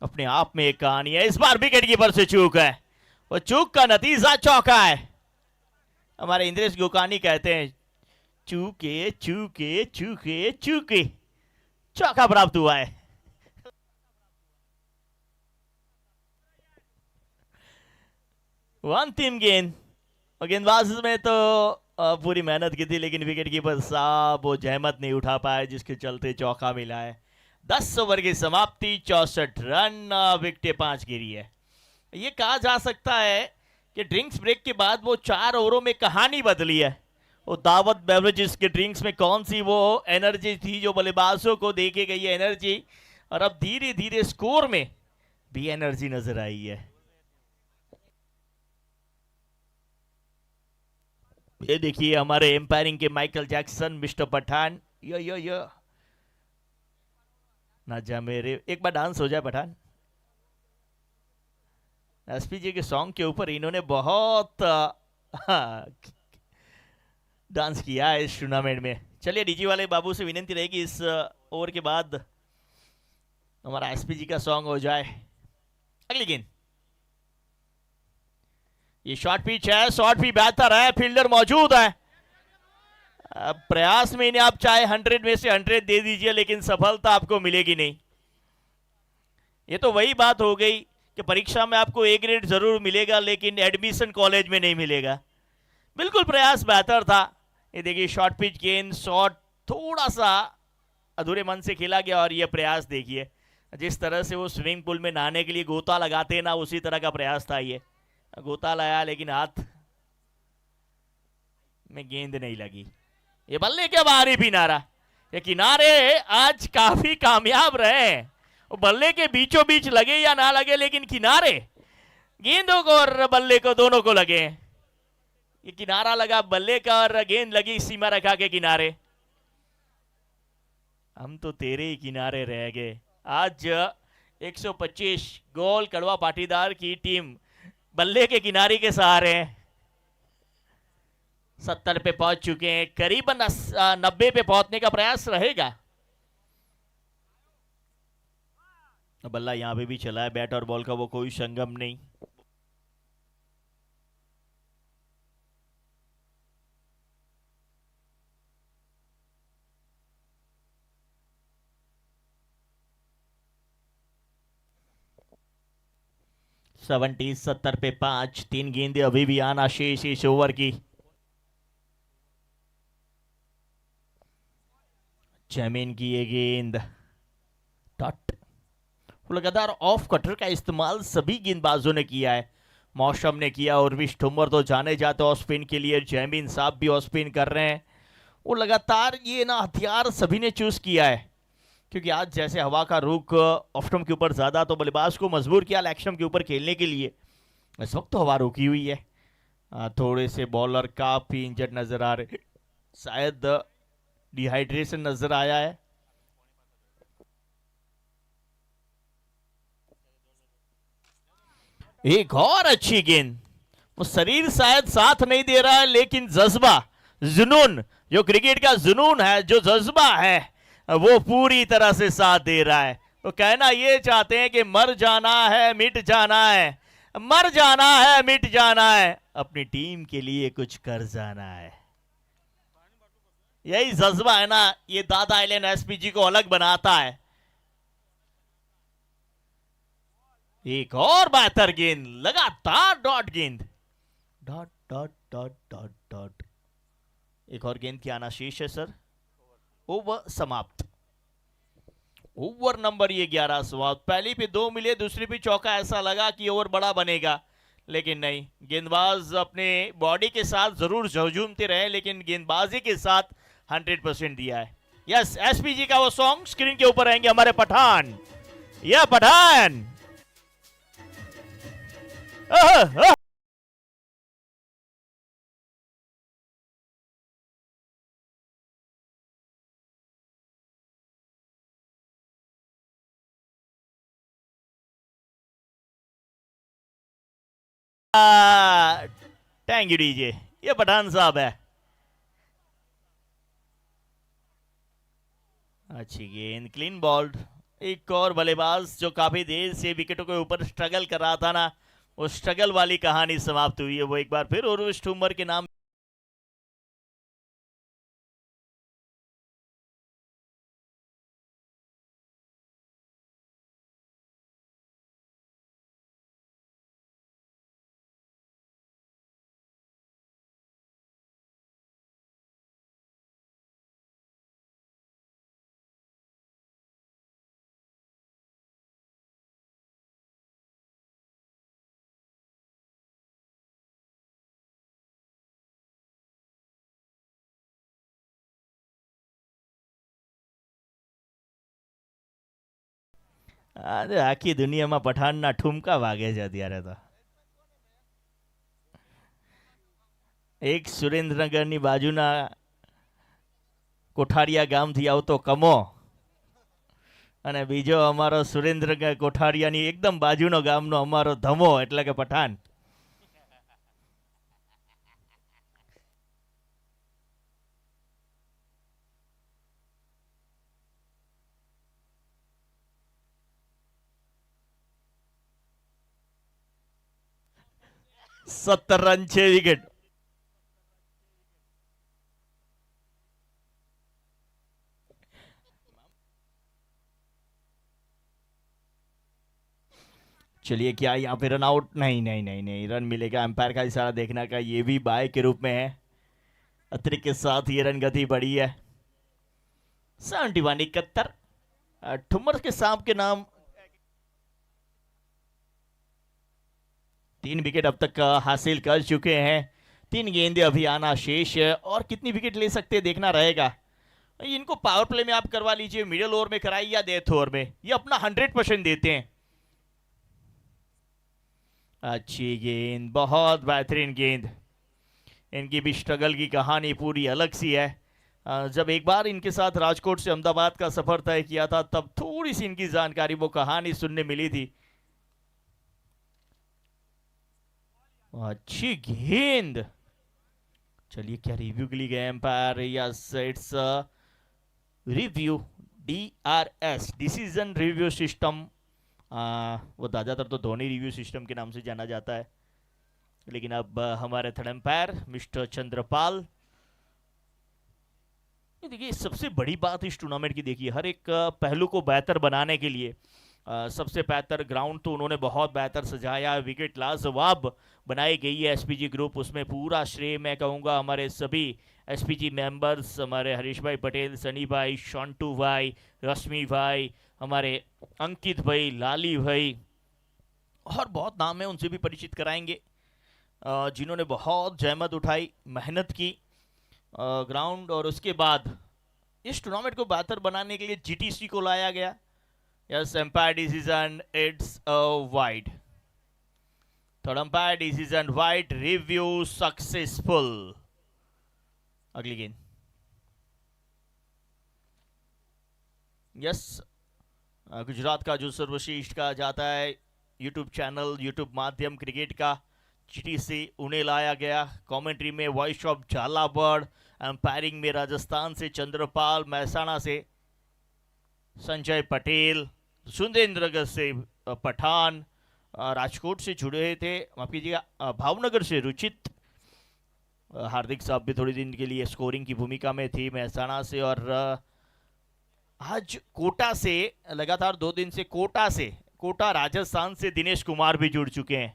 अपने आप में एक कहानी है। इस बार विकेट कीपर से चूक है, वो चूक का नतीजा चौका है। हमारे इंद्रेश गोकानी कहते हैं चूके चूके चूके चूके, चौका प्राप्त हुआ है। वो अंतिम गेंद, और गेंदबाज में तो पूरी मेहनत की थी, लेकिन विकेट कीपर साहब वो जहमत नहीं उठा पाए, जिसके चलते चौका मिला है। 10 ओवर की समाप्ति, 64 रन, विकेटें 5 गिरी है। ये कहा जा सकता है कि ड्रिंक्स ब्रेक के बाद वो 4 ओवरों में कहानी बदली है। वो दावत बेवरेजेस के ड्रिंक्स में कौन सी वो एनर्जी थी जो बल्लेबाजों को देके गई है एनर्जी, और अब धीरे धीरे स्कोर में भी एनर्जी नजर आई है। ये देखिए हमारे एम्पायरिंग के माइकल जैक्सन, मिस्टर पठान। यो ना जा मेरे, एक बार डांस हो जाए पठान। एसपीजी के सॉन्ग के ऊपर इन्होंने बहुत डांस किया है इस टूर्नामेंट में। चलिए डीजी वाले बाबू से विनती रहेगी इस ओवर के बाद हमारा एसपीजी का सॉन्ग हो जाए। अगली गेंद, ये शॉर्ट पिच है, शॉर्ट भी बेहतर है, फील्डर मौजूद है। अब प्रयास में इन्हें आप चाहे 100 में से 100 दे दीजिए, लेकिन सफलता आपको मिलेगी नहीं। ये तो वही बात हो गई कि परीक्षा में आपको ए ग्रेड जरूर मिलेगा, लेकिन एडमिशन कॉलेज में नहीं मिलेगा। बिल्कुल प्रयास बेहतर था। ये देखिए शॉर्ट पिच गेंद, शॉट थोड़ा सा अधूरे मन से खेला गया, और ये प्रयास देखिए जिस तरह से वो स्विमिंग पूल में नहाने के लिए गोता लगाते हैं ना, उसी तरह का प्रयास था। ये गोता लगाया, लेकिन हाथ में गेंद नहीं लगी। ये बल्ले के बाहरी किनारा, ये किनारे आज काफी कामयाब रहे। वो बल्ले के बीचों बीच लगे या ना लगे, लेकिन किनारे गेंदों को और बल्ले को दोनों को लगे। ये किनारा लगा बल्ले का और गेंद लगी सीमा रेखा के किनारे। हम तो तेरे ही किनारे रह गए। आज 125 गोल कड़वा पाटीदार की टीम बल्ले के किनारे के सहारे 70 पे पहुंच चुके हैं, करीबन 90 पे पहुंचने का प्रयास रहेगा। बल्ला यहां पे भी चला है, बैट और बॉल का वो कोई संगम नहीं। सेवेंटी 70 पे 5, 3 गेंदें अभी भी आना शेष इस ओवर की। जमीन की ये गेंद डॉट, लगातार ऑफ कटर का इस्तेमाल सभी गेंदबाजों ने किया है। मौसम ने किया, और भी ठुमर तो जाने जाते ऑफ स्पिन के लिए, जैमिन साहब भी ऑफ स्पिन कर रहे हैं। वो लगातार ये ना हथियार सभी ने चूज किया है, क्योंकि आज जैसे हवा का रुख ऑफ स्टंप के ऊपर ज्यादा, तो बल्लेबाज को मजबूर किया लेग स्टंप के ऊपर खेलने के लिए। इस वक्त तो हवा रुकी हुई है। थोड़े से बॉलर काफी इंजर्ड नजर आ रहे, शायद डिहाइड्रेशन नजर आया है। एक और अच्छी गेंद, वो शरीर शायद साथ नहीं दे रहा है, लेकिन जज्बा, जुनून, जो क्रिकेट का जुनून है, जो जज्बा है, वो पूरी तरह से साथ दे रहा है। तो कहना ये चाहते हैं कि मर जाना है मिट जाना है, मर जाना है मिट जाना है, अपनी टीम के लिए कुछ कर जाना है। यही जज्बा है ना, ये दादा आइलैंड एसपीजी को अलग बनाता है। एक और बेहतर गेंद, लगातार डॉट गेंद, dot dot dot dot dot. एक और गेंद की आना शेष है सर। ओवर समाप्त। ओवर नंबर ये 11 समाप्त। पहली पे 2 मिले, दूसरी पे चौका। ऐसा लगा कि ओवर बड़ा बनेगा, लेकिन नहीं। गेंदबाज अपने बॉडी के साथ जरूर झूमते रहे, लेकिन गेंदबाजी के साथ 100% दिया है। यस, एसपीजी का वो सॉन्ग स्क्रीन के ऊपर आएंगे हमारे पठान, या पठान। थैंक यू डीजे, ये पठान साहब है। अच्छी गेंद, क्लीन बॉल्ड। एक और बल्लेबाज जो काफी देर से विकेटों के ऊपर स्ट्रगल कर रहा था ना, वो स्ट्रगल वाली कहानी समाप्त हुई है। वो एक बार फिर उर्विश ठुम्मर के नाम। આખી દુનિયામાં પઠાણના ઠુમકા વાગે છે અત્યારે તો. એક સુરેન્દ્રનગરની બાજુના કોઠારિયા ગામથી આવતો કમો, અને બીજો અમારો સુરેન્દ્રનગર કોઠારિયાની એકદમ બાજુનો ગામનો અમારો ધમો એટલે કે પઠાણ. सत्तर रन 6 विकेट. चलिए, क्या यहाँ पे रन आउट? नहीं नहीं नहीं नहीं, रन मिलेगा. अंपायर का इशारा देखना का, ये भी बाय के रूप में है. अतिरिक्त के साथ ये रन गति बढ़ी है. 71 ठुम्मर के सांप के नाम 3 विकेट अब तक हासिल कर चुके हैं. 3 गेंदें अभी आना शेष है, और कितनी विकेट ले सकते हैं देखना रहेगा. इनको पावर प्ले में आप करवा लीजिए, मिडिल ओवर में कराइए या डेथ ओवर में, ये अपना 100% देते हैं. अच्छी गेंद, बहुत बेहतरीन गेंद. इनकी भी स्ट्रगल की कहानी पूरी अलग सी है. जब एक बार इनके साथ राजकोट से अहमदाबाद का सफर तय किया था, तब थोड़ी सी इनकी जानकारी, वो कहानी सुनने मिली थी. अच्छी गेंद. चलिए, क्या रिव्यू के लिए गए umpire? Yes, it's review, DRS, decision review system. वो ज़्यादातर तो धोनी रिव्यू सिस्टम के नाम से जाना जाता है, लेकिन अब हमारे थर्ड एम्पायर मिस्टर चंद्रपाल. देखिए, सबसे बड़ी बात इस टूर्नामेंट की, देखिए हर एक पहलू को बेहतर बनाने के लिए सबसे बेहतर ग्राउंड तो उन्होंने बहुत बेहतर सजाया. विकेट लाजवाब बनाई गई है एसपीजी ग्रुप. उसमें पूरा श्रेय मैं कहूँगा हमारे सभी एसपीजी मेंबर्स, हमारे हरीश भाई पटेल, सनी भाई, शॉन्टू भाई, रश्मि भाई, हमारे अंकित भाई, लाली भाई, और बहुत नाम है, उनसे भी परिचित कराएंगे जिन्होंने बहुत जहमत उठाई, मेहनत की ग्राउंड. और उसके बाद इस टूर्नामेंट को बेहतर बनाने के लिए जीटीसी को लाया गया. Yes, umpire decision, it's wide. Third umpire decision wide, review successful. अगली गेंद. यस, गुजरात का जो सर्वश्रेष्ठ कहा जाता है यूट्यूब चैनल, यूट्यूब माध्यम क्रिकेट का, जीटीसी, उन्हें लाया गया. कमेंट्री में वॉइस ऑफ झालावाड़, एम्पायरिंग में राजस्थान से चंद्रपाल, महसाणा से संजय पटेल, सुरेंद्रनगर से पठान, राजकोट से जुड़े थे, माफ कीजिएगा भावनगर से रुचित, हार्दिक साहब भी थोड़ी दिन के लिए स्कोरिंग की भूमिका में थी महसाणा से, और आज कोटा से लगातार 2 दिन से कोटा राजस्थान से दिनेश कुमार भी जुड़ चुके हैं.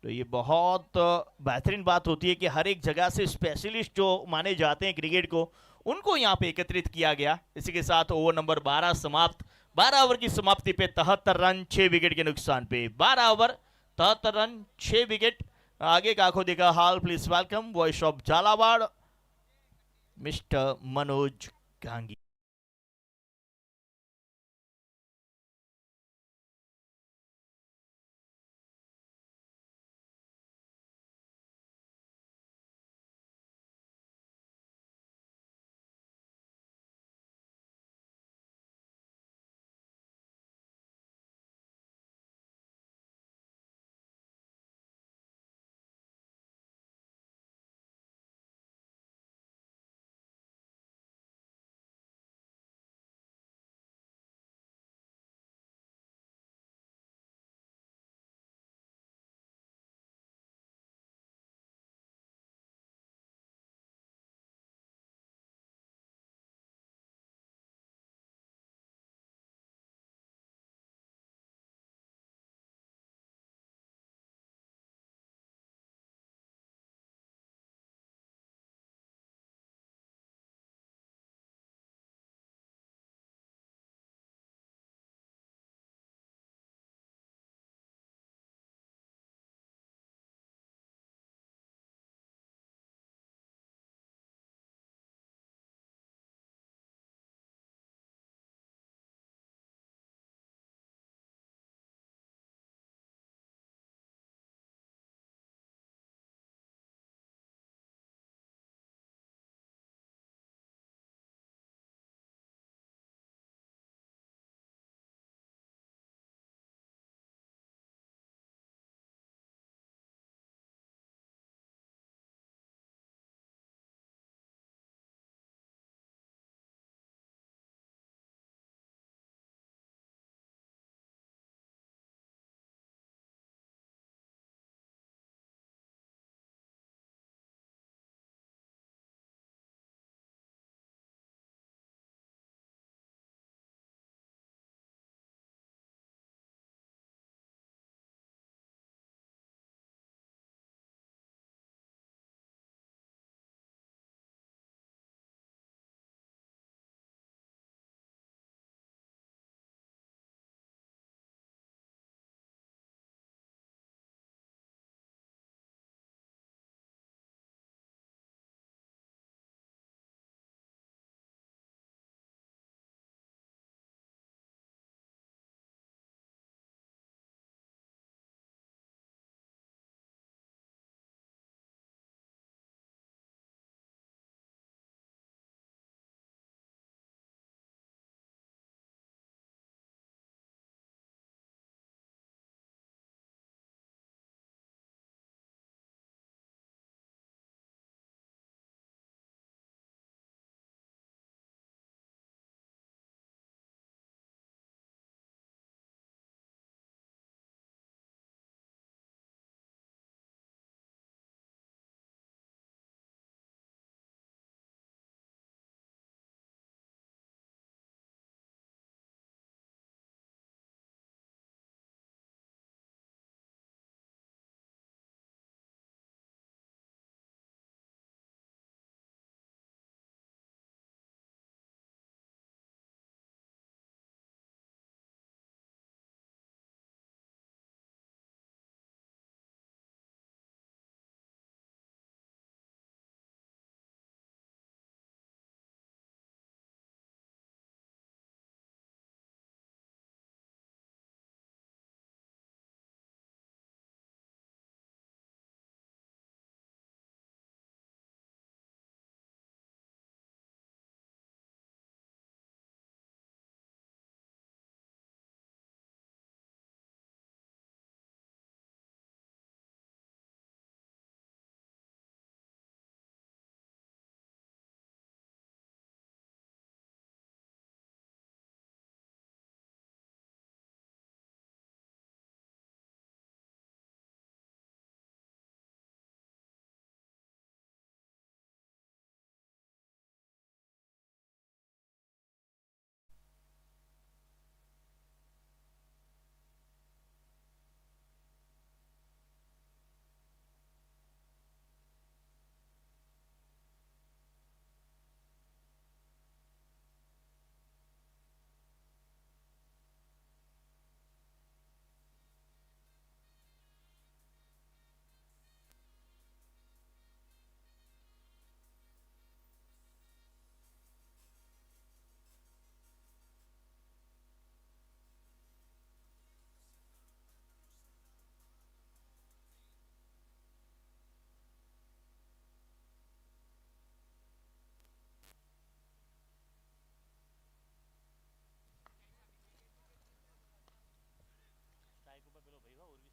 तो ये बहुत बेहतरीन बात होती है कि हर एक जगह से स्पेशलिस्ट जो माने जाते हैं क्रिकेट को, उनको यहाँ पे एकत्रित किया गया. इसी के साथ ओवर नंबर 12 समाप्त. 12 ओवर की समाप्ति पे 73 रन 6 विकेट के नुकसान पे. 12 ओवर 73 रन 6 विकेट. आगे का आंखों देखा हाल, please welcome voice of Jhalawar mister Manoj Gangi.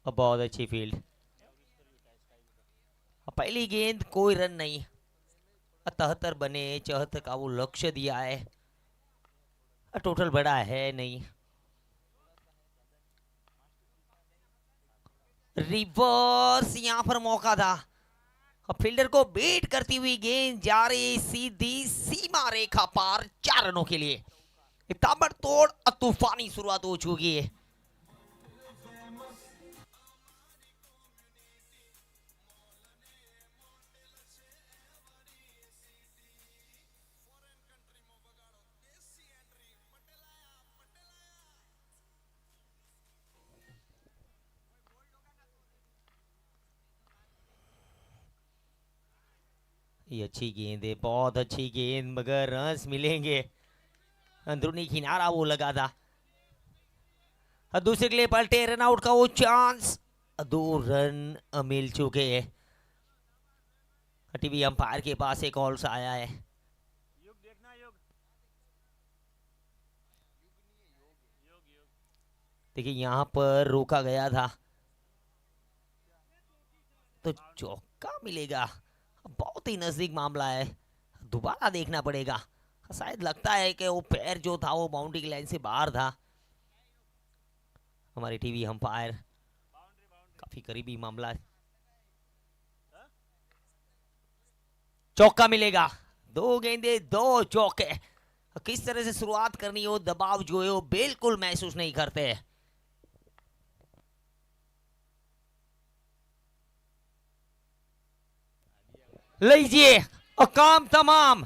बहुत अच्छी फील्ड। पहली गेंद कोई रन नहीं, 73 बने, 74 का वो लक्ष्य दिया है, टोटल बड़ा है नहीं। रिवर्स यहां पर मौका था, फील्डर को बीट करती हुई गेंद जा रही सीधी सीमा रेखा पार, 4 रनों के लिए। ताबड़तोड़ तूफानी शुरुआत हो चुकी है। ये अच्छी गेंद है, बहुत अच्छी गेंद, मगर रन्स मिलेंगे। अंदरूनी किनारा वो लगा था, दूसरे के लिए पलटे, रन आउट का वो चांस, 2 रन मिल चुके हैं। टीवी अंपायर के पास एक कॉल आया है। देखिए यहां पर रोका गया था तो चौका मिलेगा, बहुत ही नजदीक मामला है, दोबारा देखना पड़ेगा। शायद लगता है कि वो पैर जो था वो बाउंड्री की लाइन से बाहर था। हमारे टीवी अंपायर काफी करीबी मामला है। चौका मिलेगा, 2 गेंदे 2 चौके। किस तरह से शुरुआत करनी हो, दबाव जो है वो बिल्कुल महसूस नहीं करते। लीजिए और काम तमाम,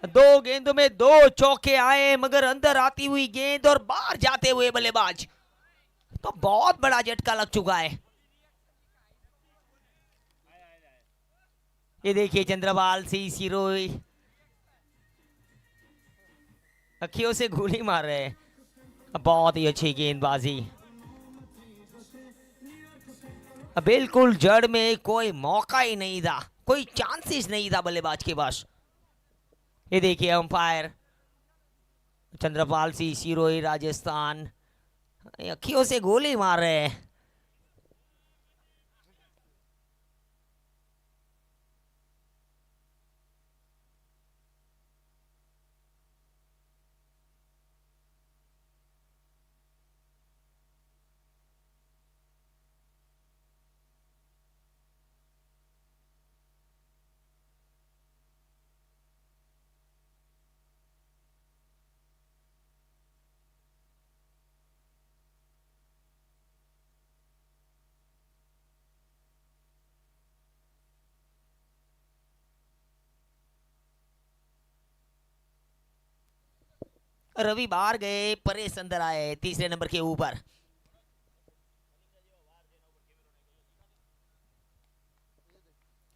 2 गेंदों में 2 चौके आए, मगर अंदर आती हुई गेंद और बाहर जाते हुए बल्लेबाज, तो बहुत बड़ा झटका लग चुका है। ये देखिए चंद्रपाल सिंह सिरोही अखियों से गोली मार रहे हैं, बहुत ही अच्छी गेंदबाजी, बिल्कुल जड़ में, कोई मौका ही नहीं था, कोई चांसेस नहीं था बल्लेबाज के पास। ये देखिए अंपायर चंद्रपाल सिंह सिरोही राजस्थान अखियों से गोली मार रहे हैं। रवि बाहर गए, परेश अंदर आए, तीसरे नंबर के ऊपर।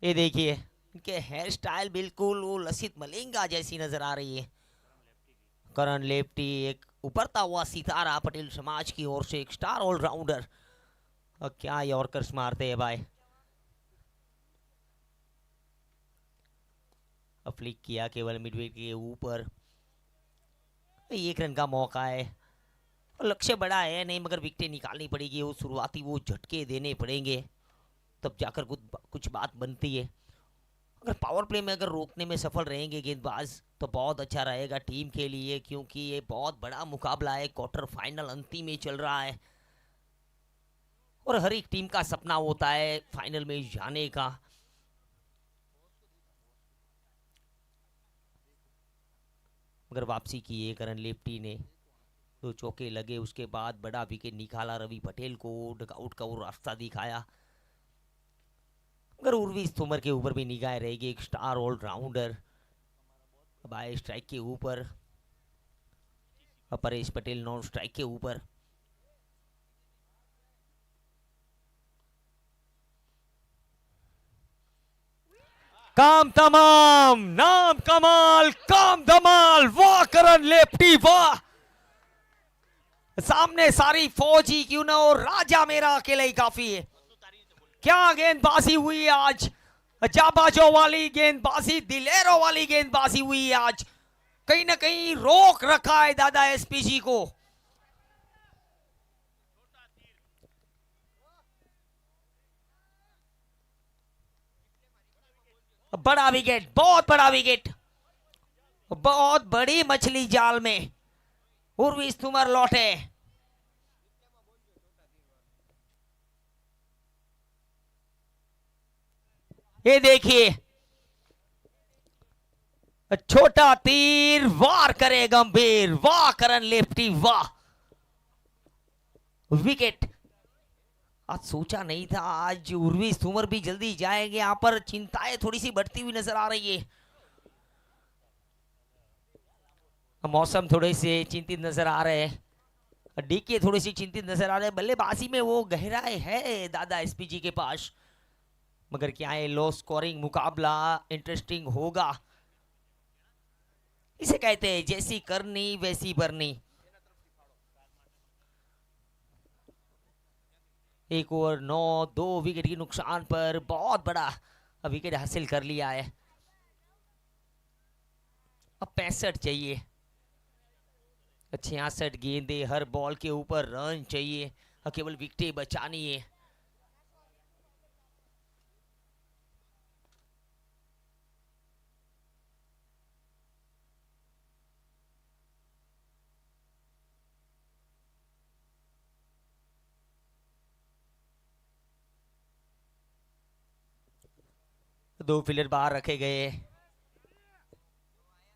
ये देखिए इनके हेयर स्टाइल बिल्कुल वो लसित मलिंगा जैसी नजर आ रही है। करण लेफ्टी, एक उभरता हुआ सितारा पटेल समाज की ओर से, एक स्टार ऑलराउंडर, और क्या यॉर्कर्स मारते हैं भाई। फ्लिक किया केवल मिडविकेट के ऊपर, 1 रन का मौका है, लक्ष्य बड़ा है नहीं, मगर विकेटें निकालनी पड़ेगी, वो शुरुआती वो झटके देने पड़ेंगे, तब जाकर कुछ बात बनती है। अगर पावर प्ले में अगर रोकने में सफल रहेंगे गेंदबाज तो बहुत अच्छा रहेगा टीम के लिए, क्योंकि ये बहुत बड़ा मुकाबला है, क्वार्टर फाइनल अंतिम में चल रहा है और हर एक टीम का सपना होता है फाइनल में जाने का। मगर वापसी की है करण लेफ्टी ने, 2 चौके लगे, उसके बाद बड़ा विकेट निकाला, रवि पटेल को डगआउट का वो रास्ता दिखाया। मगर उर्वी तोमर के ऊपर भी निगाह रहेगी, एक स्टार ऑलराउंडर, बाय स्ट्राइक के ऊपर, परेश पटेल नॉन स्ट्राइक के ऊपर। काम तमाम, नाम कमाल, काम धमाल, वाह करण लेफ्टी वाह, सामने सारी फौज ही क्यों ना हो, राजा मेरा अकेले ही काफी है। क्या गेंदबाजी हुई है आज, जाबाजों वाली गेंदबाजी, दिलेरों वाली गेंदबाजी हुई है आज, कहीं ना कहीं रोक रखा है दादा एसपीजी को। बड़ा विकेट, बहुत बड़ा विकेट, बहुत बड़ी मछली जाल में उर्विस तोमर लौटे। ये देखिए, छोटा तीर वार करे गंभीर, वाह करण लेफ्टी, वाह विकेट। आज सोचा नहीं था आज उर्विस तोमर भी जल्दी जाएंगे, यहाँ पर चिंताएं थोड़ी सी बढ़ती हुई नजर आ रही है। मौसम थोड़े से चिंतित नजर आ रहे हैं, डीके थोड़ी सी चिंतित नजर आ रहे हैं। बल्लेबाजी में वो गहराई है दादा एसपीजी के पास, मगर क्या है लो स्कोरिंग मुकाबला इंटरेस्टिंग होगा। इसे कहते हैं जैसी करनी वैसी भरनी। एक ओवर 9, 2 विकेट के नुकसान पर बहुत बड़ा विकेट हासिल कर लिया है। अब 65 चाहिए, 66 गेंदे, हर बॉल के ऊपर रन चाहिए, केवल विकेट बचानी है। दो फील्डर बाहर रखे गए,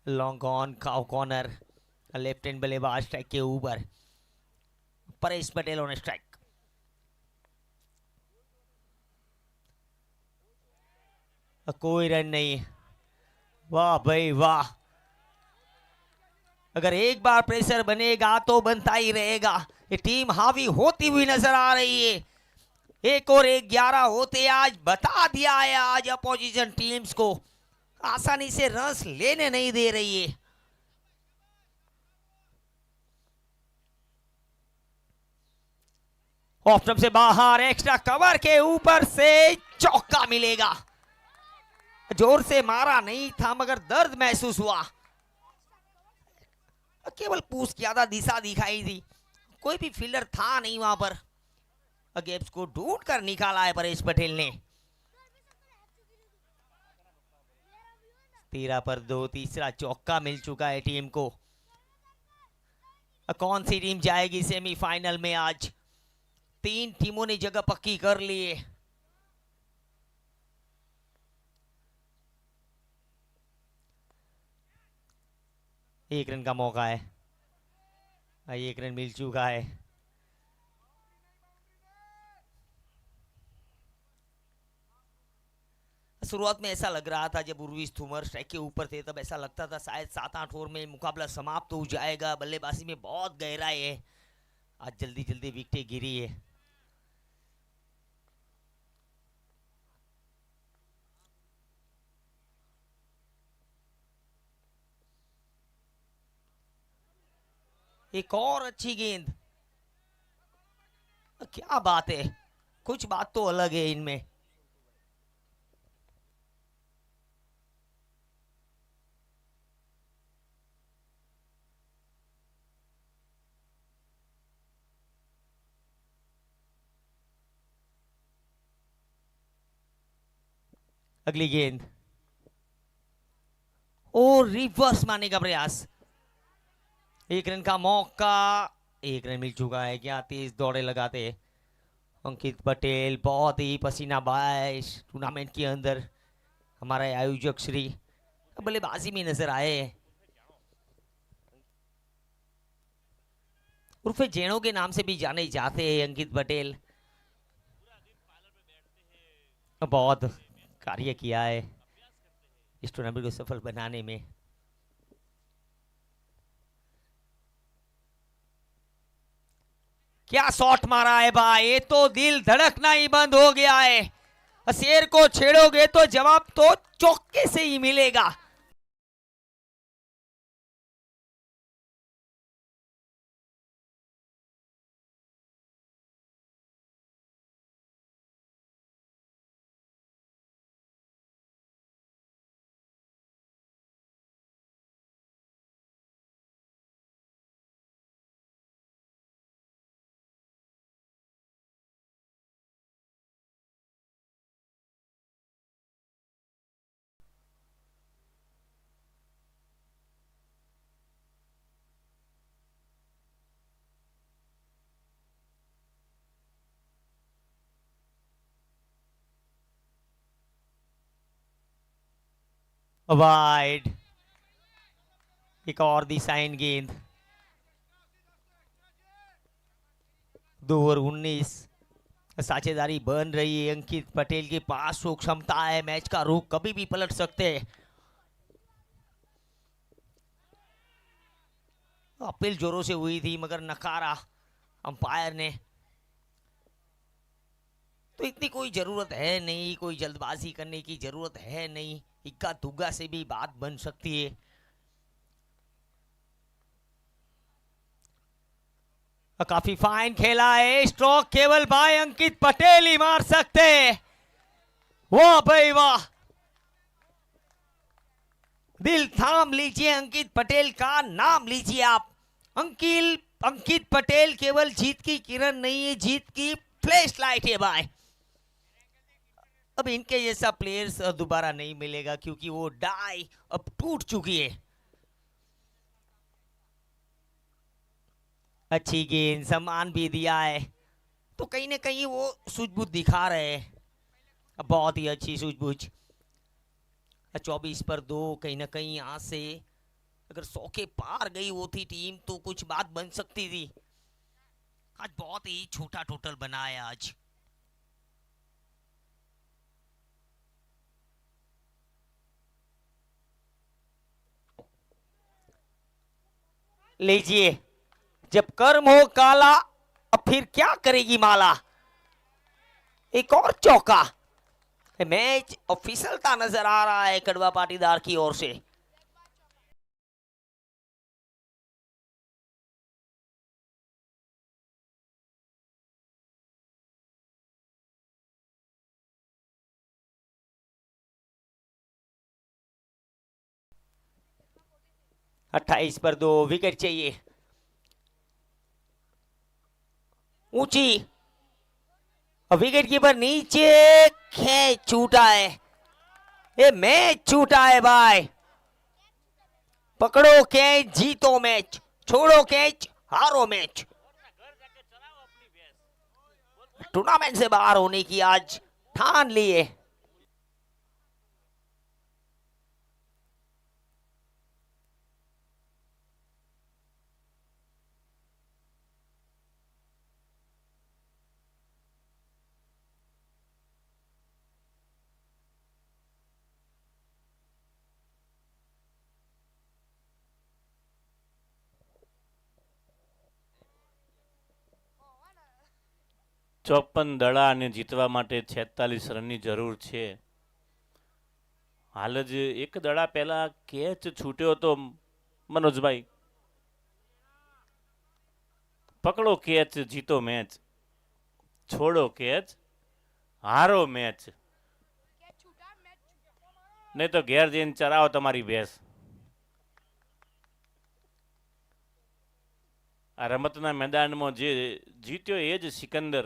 long on cow corner, left hand बल्लेबाज स्ट्राइक के ऊपर, परेश पटेल ऑन स्ट्राइक। कोई रन नहीं, वाह भाई वाह। अगर एक बार प्रेशर बनेगा तो बनता ही रहेगा। ये टीम हावी होती हुई नजर आ रही है। एक और एक 11 होते आज बता दिया है आज अपोजिशन टीम्स को, आसानी से रन्स लेने नहीं दे रही है। ऑप्शन से बाहर, एक्स्ट्रा कवर के ऊपर से चौका मिलेगा। जोर से मारा नहीं था मगर दर्द महसूस हुआ, केवल पूछ ज्यादा दिशा दिखाई दी, कोई भी फील्डर था नहीं वहां पर। गेप्स को ढूंढ कर निकाला है परेश पटेल ने। 13 पर 2, तीसरा चौका मिल चुका है टीम को। कौन सी टीम जाएगी सेमीफाइनल में आज? 3 टीमों ने जगह पक्की कर ली है। एक रन का मौका है, एक रन मिल चुका है। शुरुआत में ऐसा लग रहा था जब उर्विस तोमर स्ट्राइक के ऊपर थे, तब ऐसा लगता था शायद 7-8 ओवर में मुकाबला समाप्त हो जाएगा। बल्लेबाजी में बहुत गहराई है, आज जल्दी जल्दी विकेटें गिरी है। एक और अच्छी गेंद, क्या बात है, कुछ बात तो अलग है इनमें। अगली गेंद और रिवर्स मारने का प्रयास, एक रन का मौका, एक रन मिल चुका है। क्या तेज दौड़े लगाते अंकित पटेल, बहुत ही पसीना बारिश टूर्नामेंट के अंदर हमारे आयोजक श्री बल्लेबाजी में नजर आए, उर्फे जैनो के नाम से भी जाने जाते हैं अंकित पटेल। बहुत कार्य किया है इस टूर्नामेंट को सफल बनाने में। क्या शॉट मारा है भाई, ये तो दिल धड़कना ही बंद हो गया है। शेर को छेड़ोगे तो जवाब तो चौके से ही मिलेगा। वाइड, एक और दी साइन गेंद। 2 ओवर 19, साझेदारी बन रही है। अंकित पटेल के पास वो क्षमता है, मैच का रुख कभी भी पलट सकते हैं। अपील जोरों से हुई थी मगर नकारा अंपायर ने। तो इतनी कोई जरूरत है नहीं, कोई जल्दबाजी करने की जरूरत है नहीं, इक्का दुग्गा से भी बात बन सकती है। काफी फाइन खेला है, स्ट्रोक केवल भाई अंकित पटेल ही मार सकते हैं। वाह भाई वाह, दिल थाम लीजिए, अंकित पटेल का नाम लीजिए आप। अंकित पटेल केवल जीत की किरण नहीं है, जीत की फ्लैश लाइट है भाई। अब इनके जैसा प्लेयर्स दोबारा नहीं मिलेगा क्योंकि वो डाई अब टूट चुकी है। अच्छी गेंद, सम्मान भी दिया है, तो कहीं ना कहीं वो सूझबूझ दिखा रहे हैं। बहुत ही अच्छी सूझबूझ। 24 पर 2, कहीं ना कहीं यहां से अगर 100 के पार गई होती टीम तो कुछ बात बन सकती थी। आज बहुत ही छोटा टोटल बना है आज। लीजिए, जब कर्म हो काला अब फिर क्या करेगी माला। एक और चौका, मैच ऑफिशियलता नजर आ रहा है कड़वा पाटीदार की ओर से। अट्ठाईस पर 2, विकेट चाहिए। ऊंची, विकेट कीपर नीचे, खेच छूटा है, ये मैच छूटा है भाई। पकड़ो कैच जीतो मैच, छोड़ो कैच हारो मैच। टूर्नामेंट से बाहर होने की आज ठान लिए। ચોપન દડા અને જીતવા માટે 46 રનની જરૂર છે. હાલ જ એક દડા પહેલા કેચ છૂટ્યો હતો મનોજભાઈ. પકડો કેચ જીતો મેચ, છોડો કેચ હારો મેચ, નહીં તો ઘેર જઈને ચરાવો તમારી ભેંસ. આ રમતના મેદાનમાં જે જીત્યો એ જ સિકંદર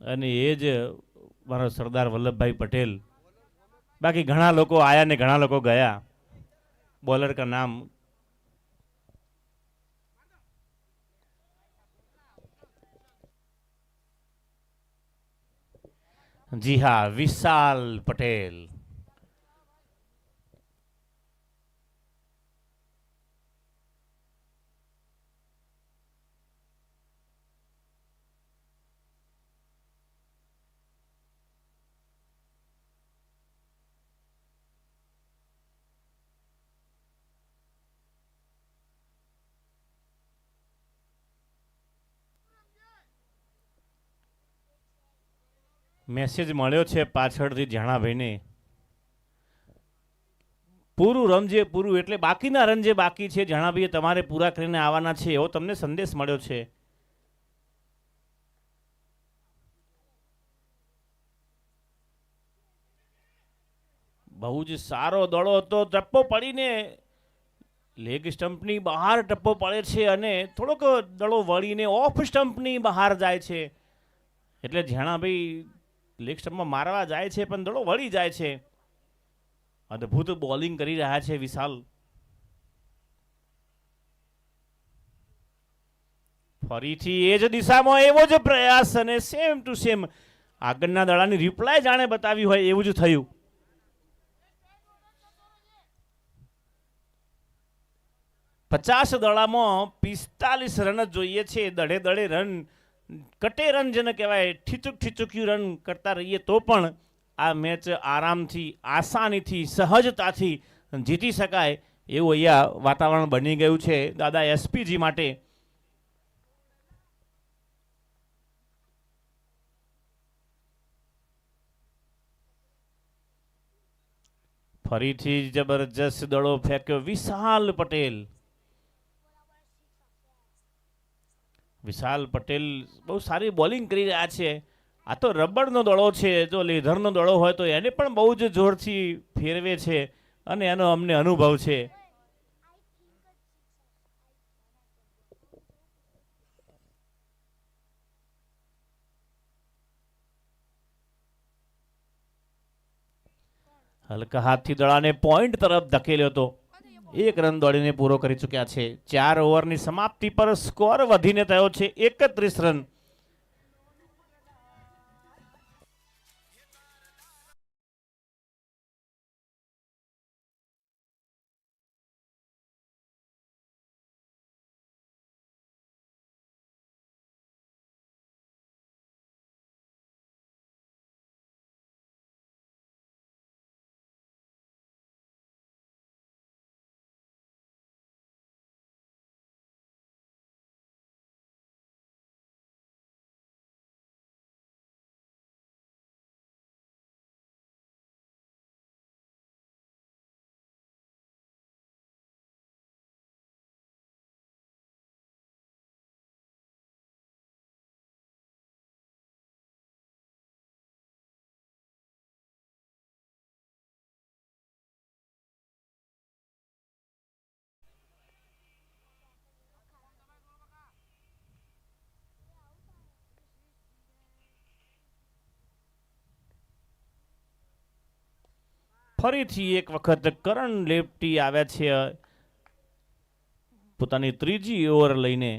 અને એ જ મારો સરદાર વલ્લભભાઈ પટેલ. બાકી ઘણા લોકો આયા ને ઘણા લોકો ગયા. बॉलर का नाम जी हाँ विशाल पटेल. મેસેજ મળ્યો છે પાછળથી જાણાભાઈને, પૂરું રન જે પૂરું એટલે બાકીના રન જે બાકી છે જાણાભાઈએ તમારે પૂરા કરીને આવવાના છે એવો તમને સંદેશ મળ્યો છે. બહુ જ સારો દડો હતો, ટપ્પો પડીને લેગ સ્ટમ્પની બહાર ટપ્પો પડે છે અને થોડોક દડો વળીને ઓફ સ્ટમ્પની બહાર જાય છે. એટલે જાણાભાઈ લેગ સ્ટમ્પમાં મારવા જાય છે પણ દડો વળી જાય છે. અદ્ભુત બોલિંગ કરી રહ્યા છે વિશાલ. ફરીથી એ જ દિશામાં એવો જ પ્રયાસ અને સેમ ટુ સેમ આગળના દડાની રિપ્લાય જાણે બતાવી હોય એવું જ થયું. 50 દડામાં 45 રન જ જોઈએ છે. દડે દડે રન, કટે રન જેને કહેવાય, ઠીચુક્યું રન કરતા રહીએ તો પણ આ મેચ આરામથી, આસાનીથી, સહજતાથી જીતી શકાય એવું અહીંયા વાતાવરણ બની ગયું છે દાદા એસપીજી માટે. ફરીથી જબરજસ્ત દડો ફેંક્યો વિશાલ પટેલ. વિશાલ પટેલ બહુ સારી બોલિંગ કરી રહ્યા છે. આ તો રબરનો દડો છે, જો લેધરનો દડો હોય તો એને પણ બહુ જ જોરથી ફેરવે છે અને એનો અમને અનુભવ છે. હલકા હાથથી દડાને પોઈન્ટ તરફ ધકેલ્યો હતો. 1 રન દોડીને પૂરો કરી ચૂક્યા છે. 4 ઓવરની સમાપ્તિ પર સ્કોર વધીને થયો છે 31 રન. ફરીથી એક વખત કરણ લેફ્ટી આવ્યા છે પોતાની 3જી ઓવર લઈને.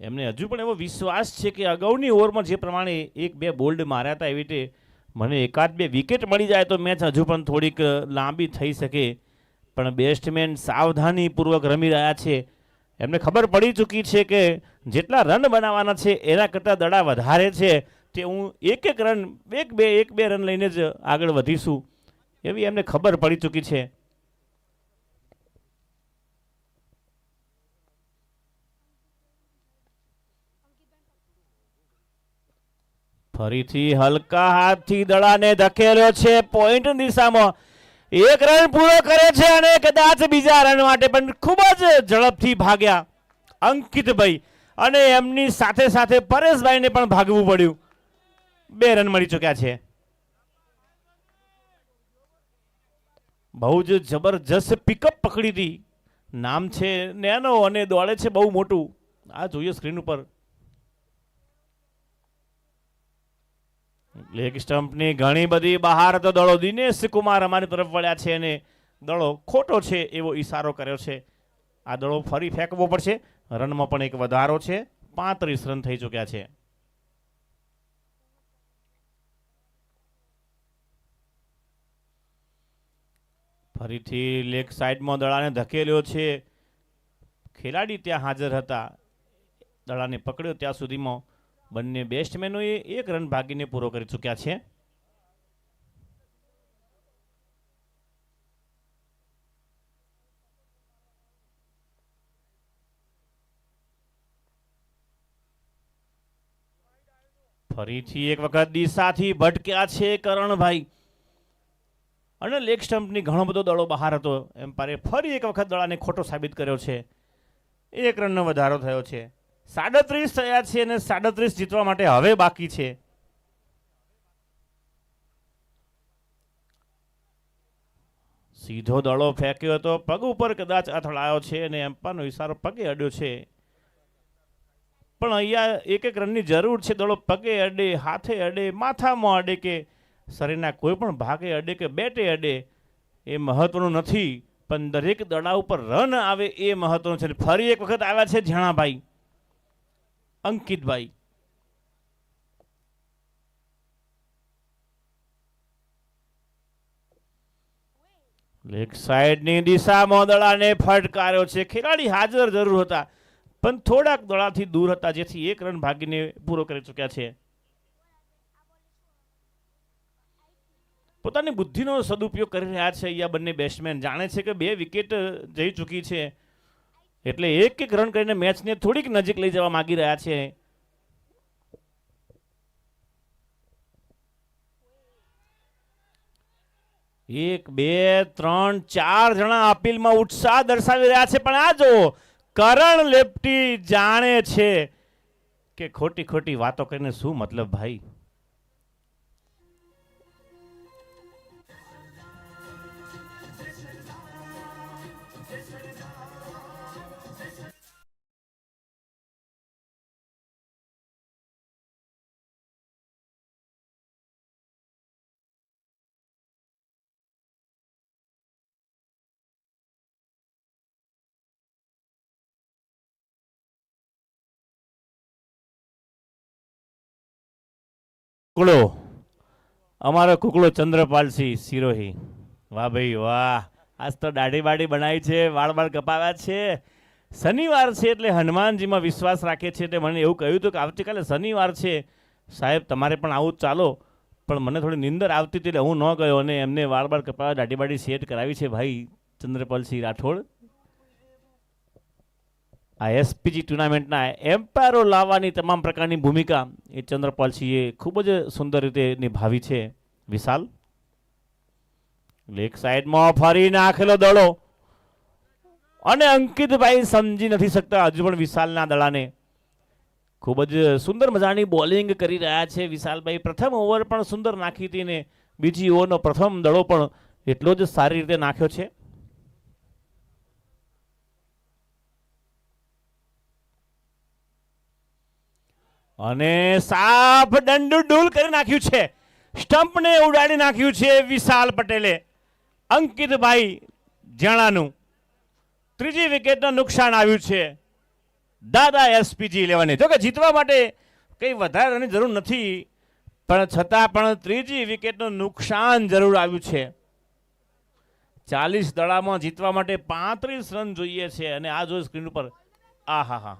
એમને હજુ પણ એવો વિશ્વાસ છે કે અગાઉની ઓવરમાં જે પ્રમાણે 1-2 બોલ્ડ માર્યા હતા એવી રીતે મને 1-2 વિકેટ મળી જાય તો મેચ હજુ પણ થોડીક લાંબી થઈ શકે. પણ બેસ્ટમેન સાવધાનીપૂર્વક રમી રહ્યા છે. એમને ખબર પડી ચૂકી છે કે જેટલા રન બનાવવાના છે એના કરતાં દડા વધારે છે, તે હું એક રન, 1-2 રન લઈને જ આગળ વધીશું એવી એમને ખબર પડી ચૂકી છે. ફરીથી હલકા હાથથી દડાને ધકેલ્યો છે પોઈન્ટ દિશામાં. 1 રન પૂરો કરે છે અને કદાચ બીજા રન માટે પણ ખૂબ જ ઝડપથી ભાગ્યા અંકિતભાઈ, અને એમની સાથે સાથે પરેશભાઈને પણ ભાગવું પડ્યું. 2 રન મળી ચૂક્યા છે. બહુ જ જબરજસ્ત પિકઅપ પકડી હતી. નામ છે નેનો અને દોડે છે બહુ મોટું. આ જોઈએ સ્ક્રીન ઉપર. લેગ સ્ટમ્પની ઘણી બધી બહાર તો દડો દિનેશ કુમાર અમારી તરફ વળ્યા છે અને દડો ખોટો છે એવો ઈશારો કર્યો છે. આ દડો ફરી ફેંકવો પડશે. રનમાં પણ એક વધારો છે. 35 રન થઈ ચૂક્યા છે. ફરીથી લેગ સાઈડમાં દડાને ધકેલ્યો છે. ખેલાડી ત્યાં હાજર હતા. દડાને પકડ્યો ત્યાં સુધીમાં બંને બેસ્ટમેનોએ 1 રન ભાગીને પૂરો કરી ચૂક્યા છે. ફરીથી એક વખત દિશાથી ભટક્યા છે કરણભાઈ અને લેગ સ્ટમ્પની ઘણો બધો દડો બહાર હતો. એમ્પાયરે ફરી એક વખત દડાને ખોટો સાબિત કર્યો છે. 1 રનનો વધારો થયો છે. 37 થયા છે અને 37 જીતવા માટે હવે બાકી છે. સીધો દડો ફેંક્યો હતો, પગ ઉપર કદાચ અથડાયો છે અને એમ્પાયરનો ઈશારો પગે અડ્યો છે. પણ અહીંયા 1 રનની જરૂર છે. દડો પગે અડે, હાથે અડે, માથામાં અડે કે શરીરના કોઈ પણ ભાગે અડે કે બેટે અડે એ મહત્વનું નથી, પણ દરેક દડા ઉપર રન આવે એ મહત્વનું છે. ફરી એક વખત આવ્યા છે ઝાણાભાઈ, અંકિતભાઈ. લેગ સાઈડની દિશામાં દડાને ફટકાર્યો છે. ખેલાડી હાજર જરૂર હતા પણ થોડાક દડાથી દૂર હતા, જેથી એક રન ભાગીને પૂરો કરી ચૂક્યા છે. પોતાની બુદ્ધિનો સદુપયોગ કરી રહ્યા છે અહીંયા બંને બેટ્સમેન. જાણે છે કે 2 વિકેટ જઈ ચૂકી છે, એટલે એક રન કરીને મેચને થોડીક નજીક લઈ જવા માંગી રહ્યા છે. એક, બે, 3, 4 જણા અપીલમાં ઉત્સાહ દર્શાવી રહ્યા છે, પણ આ જો કરણ લેપ્ટી જાણે છે કે ખોટી ખોટી વાતો કરીને શું મતલબ ભાઈ. કુકડો, અમારો કુકડો ચંદ્રપાલસિંહ સિરોહી. વાહ ભાઈ વાહ, આજ તો દાઢી બાડી બનાવી છે, વાળ બાળ કપાવ્યા છે. શનિવાર છે એટલે હનુમાનજીમાં વિશ્વાસ રાખે છે. એટલે મને એવું કહ્યું હતું કે આવતીકાલે શનિવાર છે સાહેબ, તમારે પણ આવું જ ચાલો, પણ મને થોડી નિંદર આવતી હતી એટલે હું ન ગયો અને એમને વાળ બાળ કપાવ્યા, દાઢી બાડી સેટ કરાવી છે ભાઈ ચંદ્રપાલસિંહ રાઠોડ. આ એસપીજી ટુર્નામેન્ટના એમ્પાયરો લાવવાની તમામ પ્રકારની ભૂમિકા એ ચંદ્રપાલસિંહે ખૂબ જ સુંદર રીતે નિભાવી છે. વિશાલ લેગ સાઈડમાં ફરી નાખેલો દડો અને અંકિતભાઈ સમજી નથી શકતા હજુ પણ વિશાલના દડાને. ખૂબ જ સુંદર મજાની બોલિંગ કરી રહ્યા છે વિશાલભાઈ. પ્રથમ ઓવર પણ સુંદર નાખી હતી ને બીજી ઓવરનો પ્રથમ દડો પણ એટલો જ સારી રીતે નાખ્યો છે. અને સાફ દંડુ ડૂલ કરી નાખ્યું છે, સ્ટમ્પને ઉડાડી નાખ્યું છે વિશાલ પટેલે. અંકિતભાઈ જાણાનું ત્રીજી વિકેટનું નુકસાન આવ્યું છે દાદા એસપીજી 11. જો કે જીતવા માટે કંઈ વધારે રનની જરૂર નથી, પણ છતાં પણ ત્રીજી વિકેટનું નુકસાન જરૂર આવ્યું છે. 40 દડામાં જીતવા માટે 35 રન જોઈએ છે. અને આ જો સ્ક્રીન ઉપર આ હા હા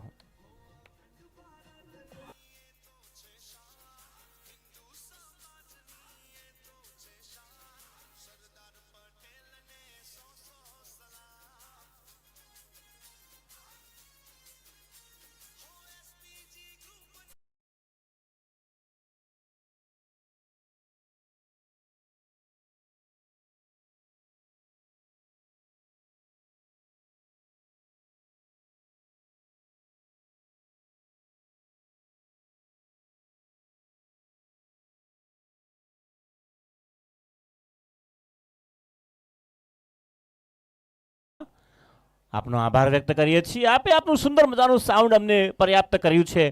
આપનો આભાર વ્યક્ત કરીએ છીએ. આપે આપનું સુંદર મજાનું સાઉન્ડ અમને પર્યાપ્ત કર્યું છે.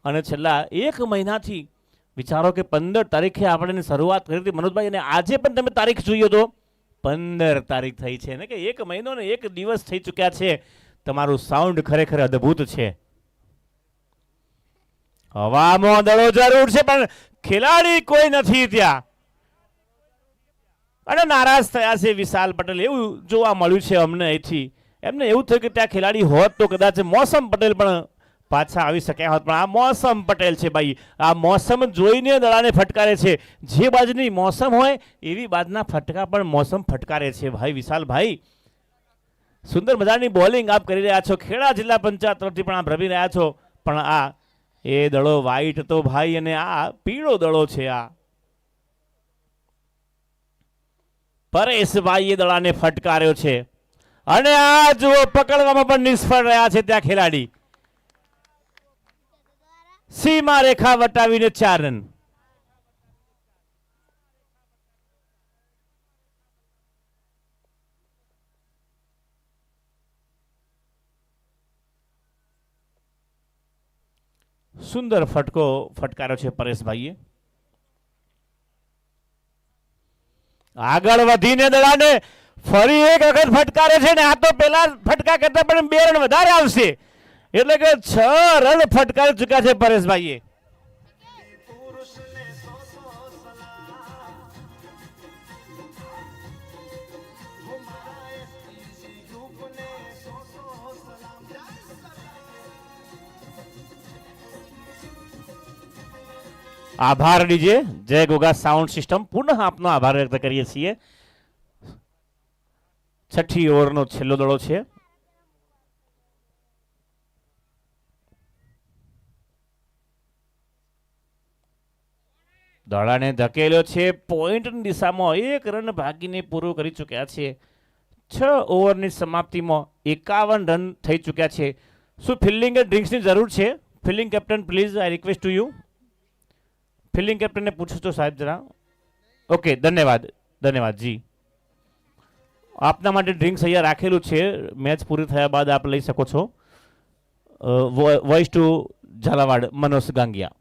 અને છેલ્લા 1 મહિનાથી વિચારો કે 15 તારીખે આપણે શરૂઆત કરી હતી મનોજભાઈ, અને આજે પણ તમે તારીખ જોઈએ તો 15 તારીખ થઈ છે ને, કે 1 મહિનો ને 1 દિવસ થઈ ચૂક્યા છે. તમારું સાઉન્ડ ખરેખર અદ્ભુત છે. હવામાં દડો જરૂર છે પણ ખેલાડી કોઈ નથી ત્યાં અને નારાજ થયા છે વિશાલ પટેલ, એવું જોવા મળ્યું છે અમને. અહીંથી એમને એવું થયું કે ત્યાં ખેલાડી હોત તો કદાચ મોસમ પટેલ પણ પાછા આવી શક્યા હોત, પણ આ મોસમ પટેલ છે ભાઈ. આ મોસમ જોઈને દડાને ફટકારે છે. જે બાજુની મોસમ હોય એવી બાજુના ફટકા પણ મોસમ ફટકારે છે ભાઈ વિશાલભાઈ. સુંદર મજાની બોલિંગ આપ કરી રહ્યા છો. ખેડા જિલ્લા પંચાયત તરફથી પણ આપ રમી રહ્યા છો, પણ આ એ દડો વ્હાઈટ હતો ભાઈ અને આ પીળો દડો છે. આ પરેશભાઈએ દડાને ફટકાર્યો છે અને આ જુઓ પકડવામાં પણ નિષ્ફળ રહ્યા છે ત્યાં ખેલાડી. સીમા રેખા વટાવીને 4 રન. સુંદર ફટકો ફટકાર્યો છે પરેશભાઈએ. આગળ વધીને દડાને ફરી એક વખત ફટકારે છે ને આ તો પેલા ફટકા કરતા પણ 2 રન વધારે આવશે, એટલે કે 6 રન ફટકારી ચૂક્યા છે પરેશભાઈએ. આભાર ડીજે. જય ગોગા સાઉન્ડ સિસ્ટમ. પુનઃ આપનો આભાર વ્યક્ત કરીએ છીએ. છઠ્ઠી ઓવરનો છેલ્લો દડો છે. દડાને ધકેલ્યો છે પોઈન્ટની દિશામાં. 1 રન ભાગીને પૂરો કરી ચૂક્યા છે. 6 ઓવરની સમાપ્તિમાં 51 રન થઈ ચૂક્યા છે. શું ફિલ્ડિંગ ડ્રિંક્સની જરૂર છે? Fielding captain please, I request to you. Fielding કેપ્ટનને પૂછો તો સાહેબ જરા. ઓકે, ધન્યવાદ ધન્યવાદ જી. આપના માટે ડ્રિંક્સ અહીંયા રાખેલું છે. મેચ પૂરી થયા બાદ આપ લઈ શકો છો. Voice to Jhalawar, Manoj Gangiya.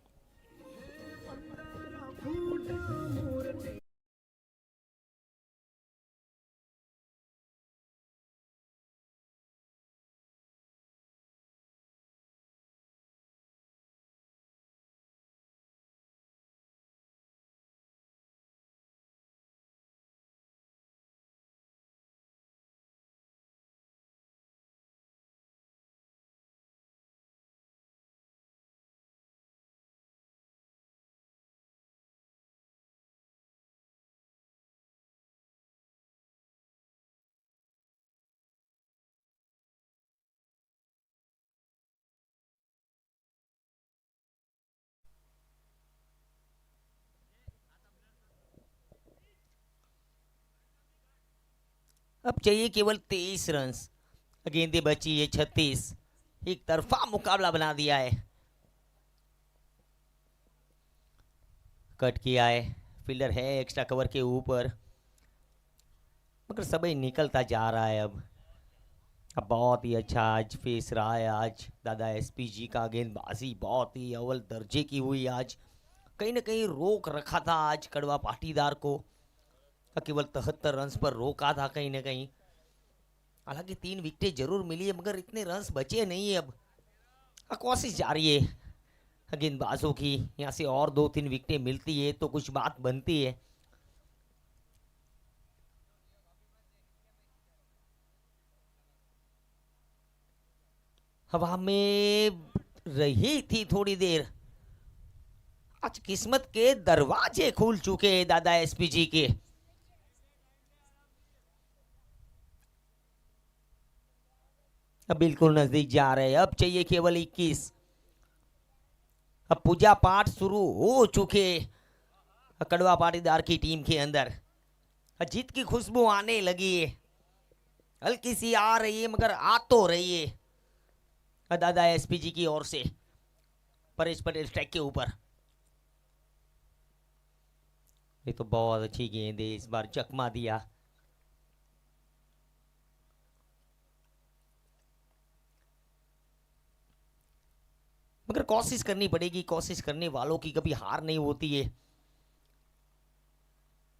अब चाहिए केवल 23 रन। गेंदें बची है 36। एक तरफा मुकाबला बना दिया है। कट किया है, फील्डर है एक्स्ट्रा कवर के ऊपर, मगर समय निकलता जा रहा है। अब बहुत ही अच्छा आज फेस रहा है आज दादा एसपीजी का। गेंदबाजी बहुत ही अव्वल दर्जे की हुई आज। कहीं ना कहीं रोक रखा था आज कड़वा पाटीदार को, केवल 73 रन पर रोका था कहीं ना कहीं। हालांकि 3 विकेटें जरूर मिली है, मगर इतने रन बचे नहीं है। अब कोशिश जारी है गेंदबाजों की, यहाँ से और 2-3 विकेटें मिलती है तो कुछ बात बनती है। हवा में रही थी थोड़ी देर। आज किस्मत के दरवाजे खुल चुके हैं दादा एसपीजी के। अब बिल्कुल नजदीक जा रहे हैं। अब चाहिए केवल 21। अब पूजा पाठ शुरू हो चुके कड़वा पाटीदार की टीम के अंदर। जीत की खुशबू आने लगी है, हल्की सी आ रही है मगर आ तो रही है दादा एसपीजी की ओर से। परेश पटेल स्ट्राइक के ऊपर। ये तो बहुत अच्छी गेंद है, इस बार चकमा दिया। मगर कोशिश करनी पड़ेगी, कोशिश करने वालों की कभी हार नहीं होती है।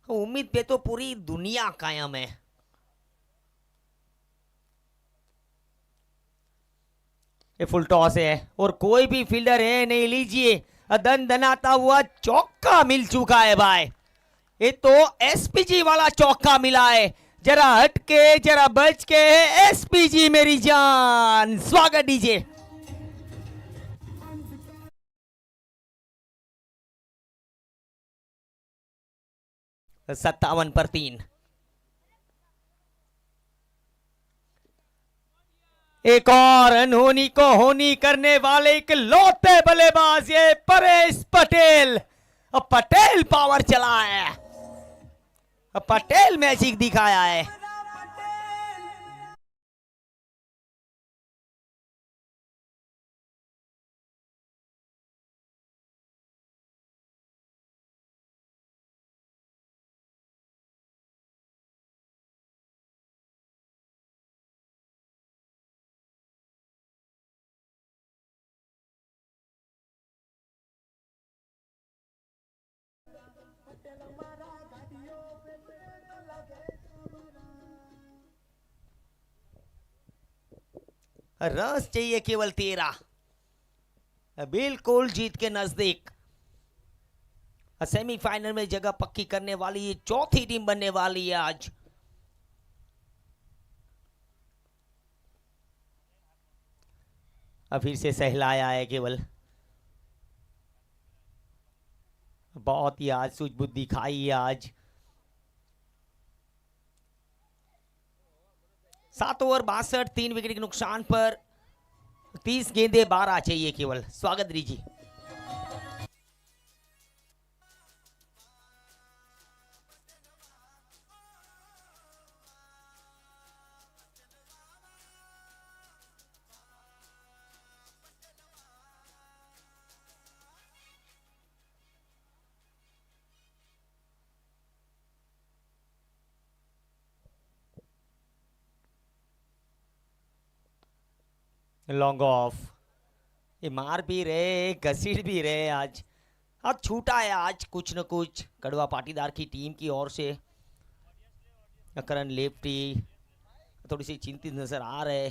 उम्मीद पे तो पूरी दुनिया कायम है। ये फुल टॉस है और कोई भी फील्डर है नहीं, लीजिए दन दनाता हुआ चौका मिल चुका है भाई। ये तो एसपीजी वाला चौका मिला है। जरा हट के, जरा बच के, एसपीजी मेरी जान। स्वागत दीजिए। 57 पर 3। एक और अनहोनी को होनी करने वाले एक लौते बल्लेबाज ये परेश पटेल। अब पटेल पावर चला है, अब पटेल मैजिक दिखाया है। रस चाहिए केवल 13। बिल्कुल जीत के नजदीक। सेमीफाइनल में जगह पक्की करने वाली ये चौथी टीम बनने वाली है आज। अब फिर से सहलाया है केवल। बहुत ही आज सूझबूझ दिखाई है आज। 7 ओवर 62, 3 विकेट के नुकसान पर 30 गेंदे 12 चाहिए केवल। स्वागत जी। लॉन्ग ऑफ, ये मार भी रहे, घसीट भी रहे आज छूटा है आज कुछ न कुछ कड़वा पाटीदार की टीम की ओर से। करण लेफ्टी थोड़ी सी चिंतित नजर आ रहे।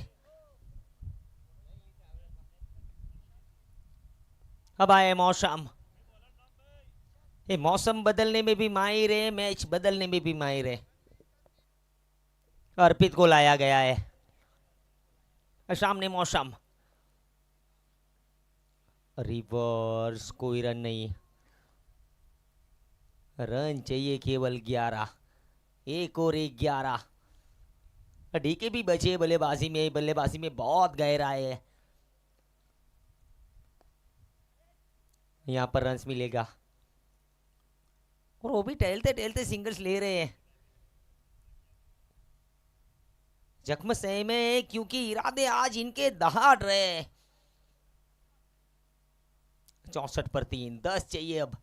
अब आए मौसम, ये मौसम बदलने में भी माहिर है, मैच बदलने में भी माहिर है। अर्पित को लाया गया है, सामने मौसम, रिवर्स, कोई रन नहीं, रन चाहिए केवल 11, 1 और 1 11। डीके भी बचे बल्लेबाजी में बहुत गहराई है, यहां पर रन्स मिलेगा और वो भी टहलते टहलते सिंगल्स ले रहे हैं। जख्म सही में क्योंकि इरादे आज इनके दहाड़ रहे। 64 पर 3, 10 चाहिए अब।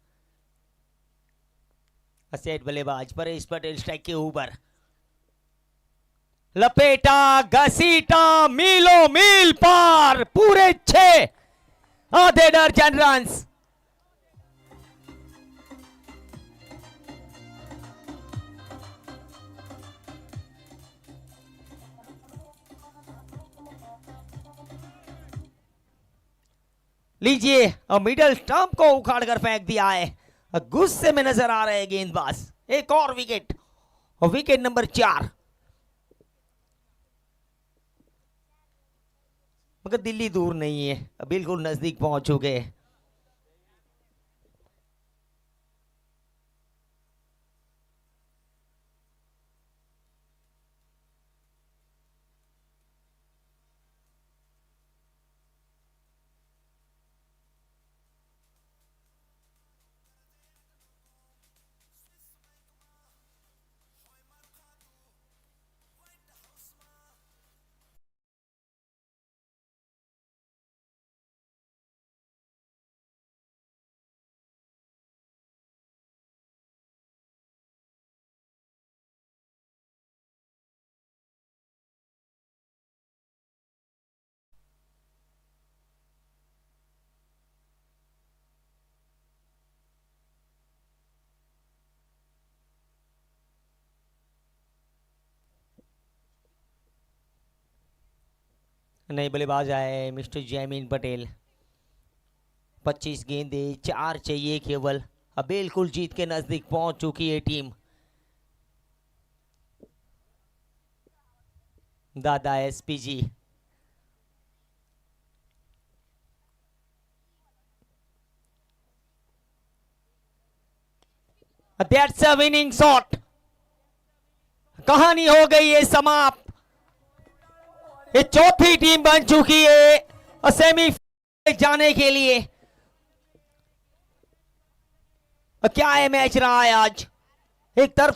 सेट बल्लेबाज परेश पटेल स्ट्राइक के ऊपर, लपेटा, घसीटा, मीलो मील पार, पूरे 6, आधे दर्जन रन्स। लीजिए, मिडल स्टंप को उखाड़ कर फेंक दिया है, गुस्से में नजर आ रहे हैं गेंदबाज। एक और विकेट, विकेट नंबर 4। मगर दिल्ली दूर नहीं है, बिल्कुल नजदीक पहुंच चुके हैं। नए बल्लेबाज आए मिस्टर जैमीन पटेल। 25 गेंदे 4 चाहिए केवल, अब बिल्कुल जीत के नजदीक पहुंच चुकी है टीम। दादा SPG, that's a winning shot. कहानी हो गई है समाप्त। ये चौथी टीम बन चुकी है सेमीफाइनल जाने के लिए। क्या है मैच रहा है आज, एक तरफ